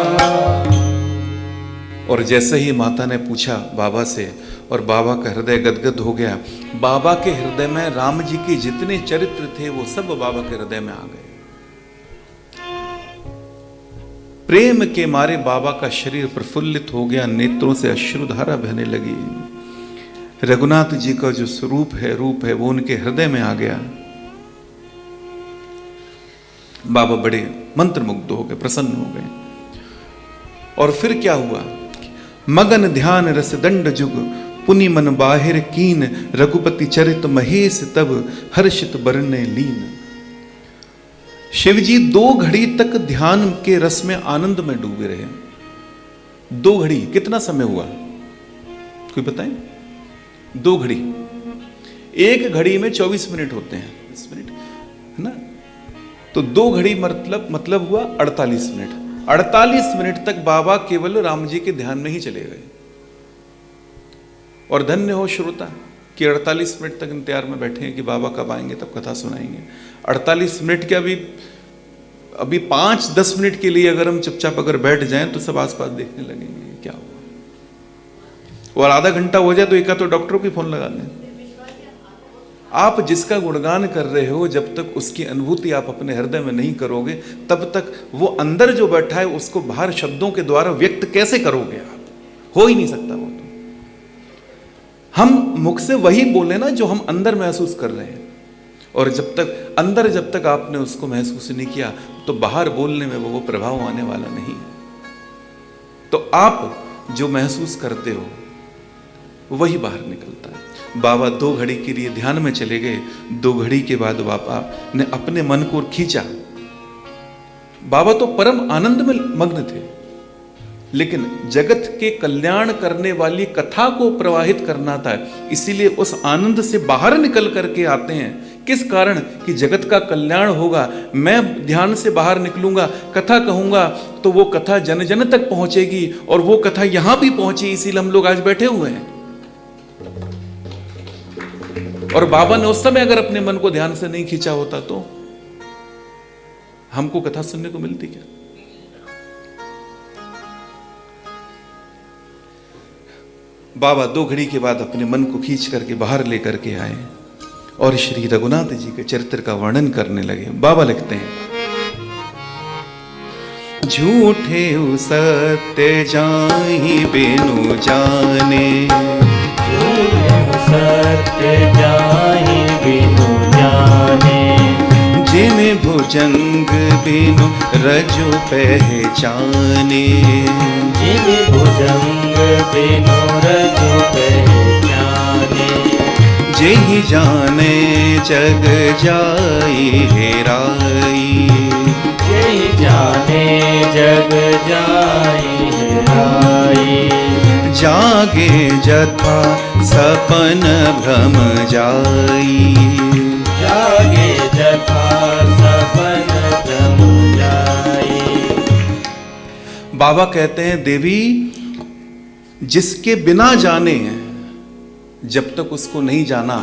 और जैसे ही माता ने पूछा बाबा से, और बाबा का हृदय गदगद हो गया। बाबा के हृदय में राम जी के जितने चरित्र थे वो सब बाबा के हृदय में आ गए। प्रेम के मारे बाबा का शरीर प्रफुल्लित हो गया, नेत्रों से अश्रुधारा बहने लगी। रघुनाथ जी का जो स्वरूप है, रूप है, वो उनके हृदय में आ गया। बाबा बड़े मंत्रमुग्ध हो गए, प्रसन्न हो गए। और फिर क्या हुआ? मगन ध्यान रस दंड जुग, पुनि मन बाहिर कीन, रघुपति चरित महेश तब हर्षित बरने लीन। शिवजी 2 घड़ी तक ध्यान के रस में, आनंद में डूबे रहे। 2 घड़ी कितना समय हुआ, कोई बताए? 2 घड़ी, 1 घड़ी में 24 मिनट होते हैं, 20 मिनट है ना, तो 2 घड़ी मतलब हुआ 48 मिनट। 48 मिनट तक बाबा केवल राम जी के ध्यान में ही चले गए। और धन्य हो श्रोता कि 48 मिनट तक इंतजार में बैठे हैं कि बाबा कब आएंगे, तब कथा सुनाएंगे। 48 मिनट के अभी 5-10 मिनट के लिए अगर हम चुपचाप अगर बैठ जाएं तो सब आसपास देखने लगेंगे क्या हुआ। और आधा घंटा हो जाए तो एक तो डॉक्टर को फोन लगा लें। आप जिसका गुणगान कर रहे हो, जब तक उसकी अनुभूति आप अपने हृदय में नहीं करोगे, तब तक वो अंदर जो बैठा है उसको बाहर शब्दों के द्वारा व्यक्त कैसे करोगे आप? हो ही नहीं सकता वो तो। हम मुख से वही बोले ना जो हम अंदर महसूस कर रहे हैं, और जब तक आपने उसको महसूस नहीं किया तो बाहर बोलने में वो प्रभाव आने वाला नहीं है। तो तो आप जो महसूस करते हो वही बाहर निकलता है। बाबा 2 घड़ी के लिए ध्यान में चले गए, 2 घड़ी के बाद बाबा ने अपने मन को खींचा। बाबा तो परम आनंद में मग्न थे, लेकिन जगत के कल्याण करने वाली कथा को प्रवाहित करना था, इसीलिए उस आनंद से बाहर निकल करके आते हैं। किस कारण? कि जगत का कल्याण होगा। मैं ध्यान से बाहर निकलूंगा, कथा कहूंगा, तो वो कथा जन जन तक पहुंचेगी, और वो कथा यहां भी पहुंची, इसीलिए हम लोग आज बैठे हुए हैं। और बाबा ने उस समय अगर अपने मन को ध्यान से नहीं खींचा होता तो हमको कथा सुनने को मिलती क्या? बाबा 2 घड़ी के बाद अपने मन को खींच करके बाहर लेकर के आए और श्री रघुनाथ जी के चरित्र का वर्णन करने लगे। बाबा लिखते हैं, झूठे सत्य जाहि बिनु जाने, झूठे सत्य जाहि बिनु जाने, जिन भुजंग बिनु रजु पहचाने, जिन भुजंग बिनु रजु पहचाने, जेहि जाने जग जाई हेराई, जेहि जाने जग जाई हेराई, जागे जथा सपन भ्रम जाई, जागे जथा सपन भ्रम जाई। बाबा कहते हैं, देवी जिसके बिना जाने हैं, जब तक उसको नहीं जाना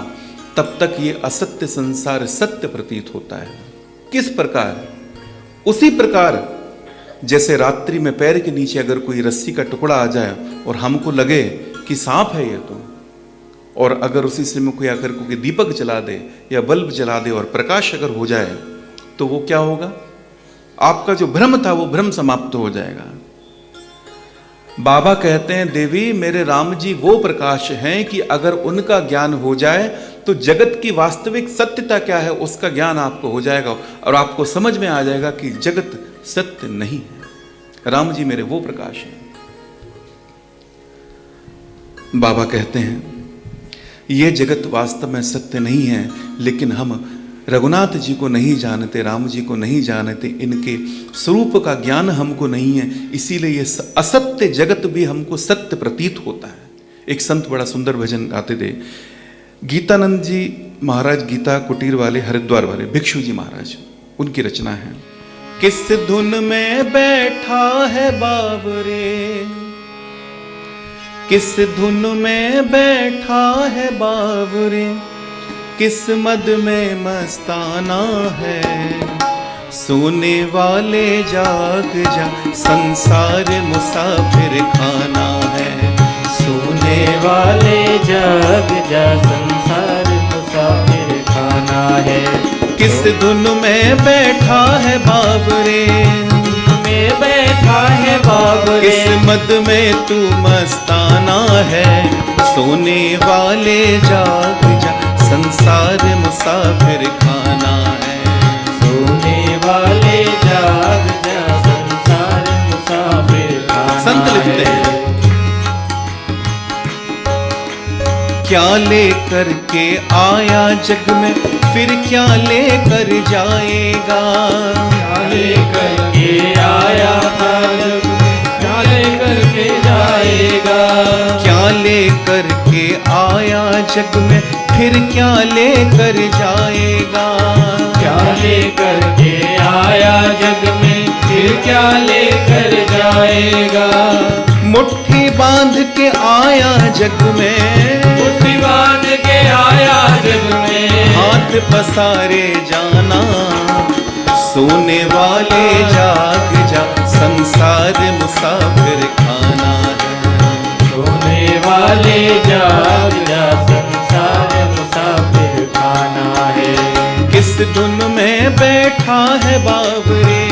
तब तक ये असत्य संसार सत्य प्रतीत होता है। किस प्रकार? उसी प्रकार जैसे रात्रि में पैर के नीचे अगर कोई रस्सी का टुकड़ा आ जाए और हमको लगे कि सांप है ये तो, और अगर उसी से में कोई आकर कोई दीपक जला दे या बल्ब जला दे और प्रकाश अगर हो जाए तो वो क्या होगा? आपका जो भ्रम था वो भ्रम समाप्त हो जाएगा। बाबा कहते हैं, देवी मेरे राम जी वो प्रकाश हैं कि अगर उनका ज्ञान हो जाए तो जगत की वास्तविक सत्यता क्या है उसका ज्ञान आपको हो जाएगा और आपको समझ में आ जाएगा कि जगत सत्य नहीं है। राम जी मेरे वो प्रकाश हैं। बाबा कहते हैं, ये जगत वास्तव में सत्य नहीं है, लेकिन हम रघुनाथ जी को नहीं जानते, राम जी को नहीं जानते, इनके स्वरूप का ज्ञान हमको नहीं है, इसीलिए ये असत्य जगत भी हमको सत्य प्रतीत होता है। एक संत बड़ा सुंदर भजन गाते थे, गीतानंद जी महाराज, गीता कुटीर वाले, हरिद्वार वाले भिक्षु जी महाराज, उनकी रचना है। किस धुन में बैठा है बावरे, किस धुन में बैठा है बावरे, किस मद में मस्ताना है, सोने वाले जाग जा संसार मुसाफिर खाना है, सोने वाले जाग जा संसार मुसाफिर खाना है। किस धुन में बैठा है बावरे, में बैठा है बाबरे, किस मद में तू मस्ताना है, सोने वाले जाग जा संसार मुसाफिर खाना है, सोने वाले जाग जा संसार मुसाफिर खाना है। संत लिखते हैं, क्या लेकर के आया जग में फिर क्या लेकर जाएगा, क्या लेकर के आया था जग में क्या लेकर के जाएगा, क्या लेकर के आया जग में फिर क्या लेकर जाएगा, क्या लेकर के आया जग में फिर क्या लेकर जाएगा, मुट्ठी बांध के आया जग में, मुट्ठी बांध के आया जग में, हाथ पसारे जाना, सोने वाले जाग जा संसार मुसाफिर खाना है, सोने वाले जाग जा संसार मुसाफिर खाना है। किस धुन में बैठा है बावरे,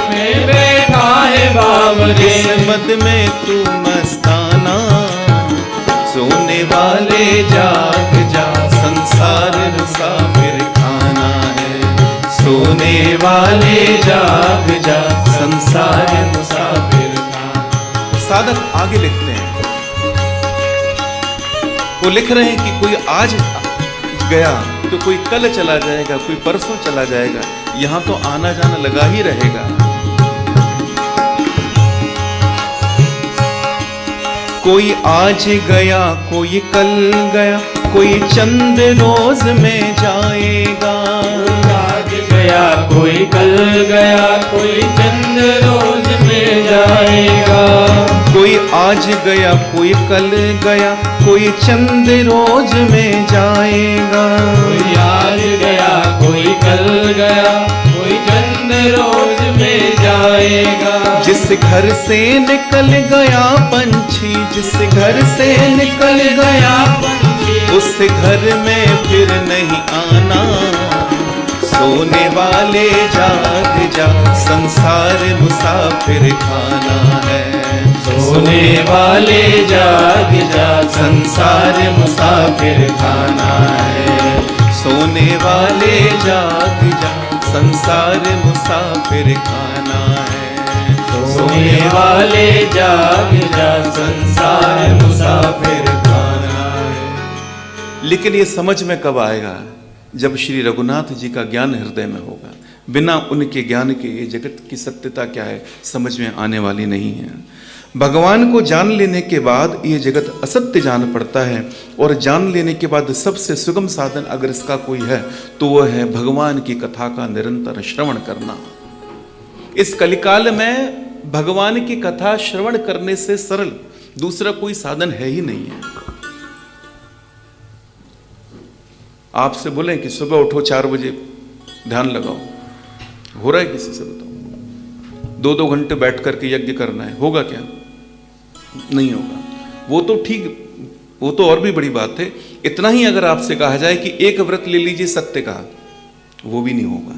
में बैठा है बावरे, किस मद में तू मस्ताना, सोने वाले जाग जा संसार मुसाफिर खाना है, सोने वाले जाग जा संसार मुसाफिर खाना। साधक आगे लिखते हैं, वो लिख रहे हैं कि कोई आज गया तो कोई कल चला जाएगा, कोई परसों चला जाएगा, यहां तो आना जाना लगा ही रहेगा। कोई आज गया कोई कल गया, कोई चंद रोज में जाएगा। आज गया कोई कल गया, कोई चंद रोज में जाएगा। कोई आज गया कोई कल गया, कोई चंद रोज में जाएगा। कोई आज गया कोई कल गया, कोई चंद रोज में जाएगा। जिस घर से निकल गया पंछी, जिस घर से निकल गया पंछी, उस घर में फिर नहीं आना। सोने वाले जाग जा, संसार मुसाफिर खाना है। सोने वाले जाग जा, संसार मुसाफिर खाना है। सोने वाले जाग जा, संसार मुसाफिर खाना है। सोने वाले जाग जा, संसार मुसाफिर खाना है। लेकिन ये समझ में कब आएगा? जब श्री रघुनाथ जी का ज्ञान हृदय में होगा। बिना उनके ज्ञान के ये जगत की सत्यता क्या है समझ में आने वाली नहीं है। भगवान को जान लेने के बाद ये जगत असत्य जान पड़ता है, और जान लेने के बाद सबसे सुगम साधन अगर इसका कोई है तो वह है भगवान की कथा का निरंतर श्रवण करना। इस कलिकाल में भगवान की कथा श्रवण करने से सरल दूसरा कोई साधन है ही नहीं है। आपसे बोले कि सुबह उठो 4 बजे ध्यान लगाओ, हो रहा है किसी से? बताओ। 2-2 घंटे बैठ करके यज्ञ करना है, होगा क्या? नहीं होगा। वो तो ठीक, वो तो और भी बड़ी बात है। इतना ही अगर आपसे कहा जाए कि एक व्रत ले लीजिए सत्य का, वो भी नहीं होगा।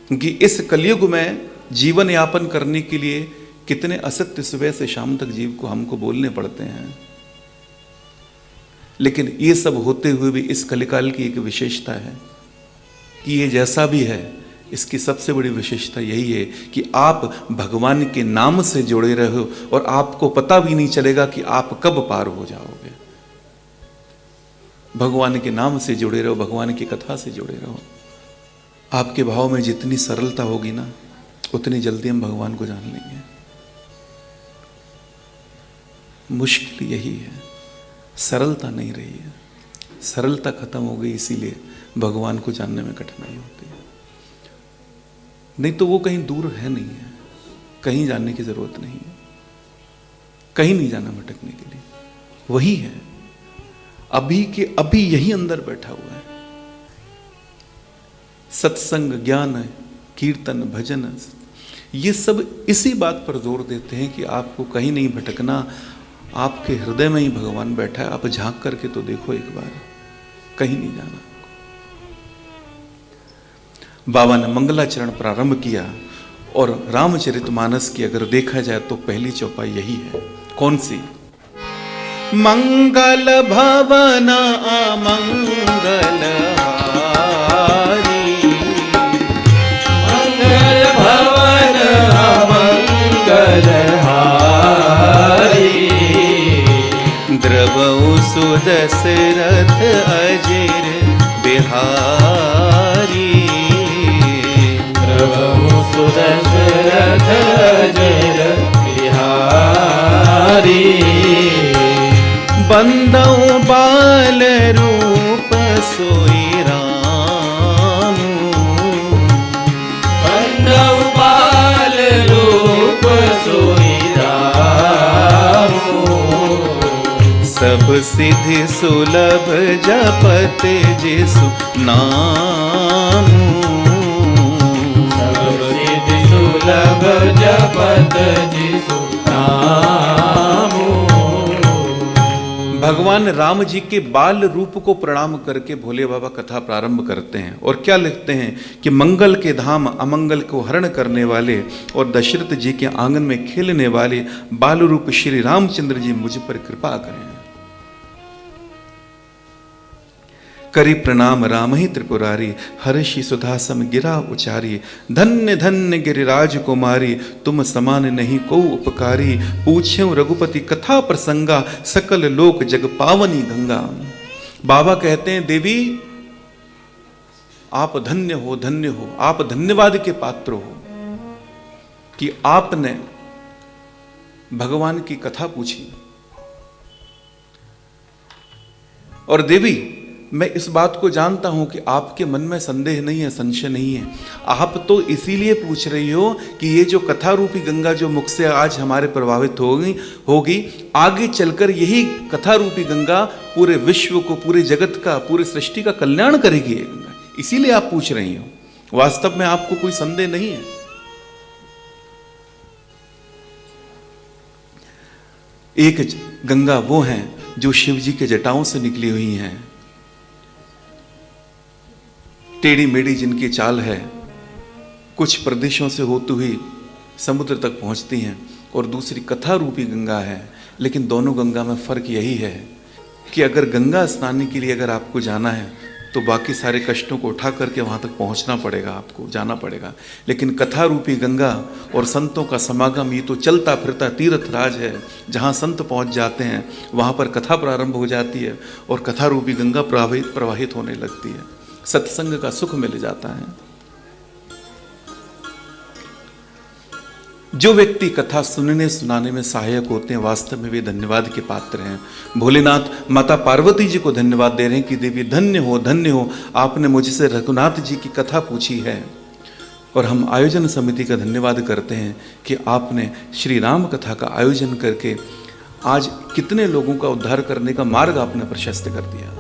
क्योंकि इस कलयुग में जीवन यापन करने के लिए कितने असत्य सुबह से शाम तक जीव को हमको बोलने पड़ते हैं। लेकिन ये सब होते हुए भी इस कलिकाल की एक विशेषता है कि ये जैसा भी है, इसकी सबसे बड़ी विशेषता यही है कि आप भगवान के नाम से जुड़े रहो और आपको पता भी नहीं चलेगा कि आप कब पार हो जाओगे। भगवान के नाम से जुड़े रहो, भगवान की कथा से जुड़े रहो। आपके भाव में जितनी सरलता होगी ना, उतनी जल्दी हम भगवान को जान लेंगे। मुश्किल यही है, सरलता नहीं रही है। सरलता खत्म हो गई, इसीलिए भगवान को जानने में कठिनाई होती है। नहीं तो वो कहीं दूर है नहीं है, कहीं जाने की जरूरत नहीं है, कहीं नहीं जाना भटकने के लिए। वही है, अभी के अभी यही अंदर बैठा हुआ है। सत्संग, ज्ञान, कीर्तन, भजन, ये सब इसी बात पर जोर देते हैं कि आपको कहीं नहीं भटकना, आपके हृदय में ही भगवान बैठा है। आप झांक करके तो देखो एक बार, कहीं नहीं जाना। बाबा ने मंगलाचरण प्रारंभ किया, और रामचरितमानस की अगर देखा जाए तो पहली चौपाई यही है। कौन सी? मंगल भवन अमंगल हारी, मंगल भवन अमंगल हारी, द्रवऊ सुदशरथ अजिर बिहारी, द्रवऊ सुदशरथ अजिर बिहारी, बंदऊ बाल रूप सोई राम, बंदऊ बाल रूप सोई राम, सब सिद्धि सुलभ जपत जिसु नाम, सब सिद्धि सुलभ जपत जिसु नाम। भगवान राम जी के बाल रूप को प्रणाम करके भोले बाबा कथा प्रारंभ करते हैं, और क्या लिखते हैं कि मंगल के धाम अमंगल को हरण करने वाले और दशरथ जी के आंगन में खेलने वाले बाल रूप श्री रामचंद्र जी मुझ पर कृपा करें। करी प्रणाम राम ही त्रिपुरारी, हर्षि सुधा सम गिरा उचारी। धन्य धन्य गिरिराज कुमारी, तुम समान नहीं को उपकारी। पूछ्यो रघुपति कथा प्रसंगा, सकल लोक जग पावनी गंगा। बाबा कहते हैं देवी आप धन्य हो, आप धन्यवाद के पात्र हो कि आपने भगवान की कथा पूछी। और देवी मैं इस बात को जानता हूं कि आपके मन में संदेह नहीं है, संशय नहीं है। आप तो इसीलिए पूछ रही हो कि ये जो कथा रूपी गंगा जो मुख से आज हमारे प्रभावित होगी, आगे चलकर यही कथा रूपी गंगा पूरे विश्व को, पूरे जगत का, पूरे सृष्टि का कल्याण करेगी ये गंगा। इसीलिए आप पूछ रही हो। वास्तव में आपको कोई संदेह नहीं है। एक गंगा वो है जो शिव जी के जटाओं से निकली हुई हैं, टेढ़ी मेढ़ी जिनकी चाल है, कुछ प्रदेशों से होती हुई समुद्र तक पहुंचती हैं। और दूसरी कथा रूपी गंगा है। लेकिन दोनों गंगा में फर्क यही है कि अगर गंगा स्नान के लिए अगर आपको जाना है तो बाकी सारे कष्टों को उठा करके वहां तक पहुंचना पड़ेगा, आपको जाना पड़ेगा। लेकिन कथा रूपी गंगा और संतों का समागम ये तो चलता फिरता तीर्थ राज है। जहां संत पहुंच जाते हैं वहां पर कथा प्रारंभ हो जाती है और कथा रूपी गंगा प्रवाहित होने लगती है। सत्संग का सुख मिल जाता है। जो व्यक्ति कथा सुनने सुनाने में सहायक होते हैं वास्तव में वे धन्यवाद के पात्र हैं। भोलेनाथ माता पार्वती जी को धन्यवाद दे रहे हैं कि देवी धन्य हो, आपने मुझसे रघुनाथ जी की कथा पूछी है। और हम आयोजन समिति का धन्यवाद करते हैं कि आपने श्री राम कथा का आयोजन करके आज कितने लोगों का उद्धार करने का मार्ग आपने प्रशस्त कर दिया।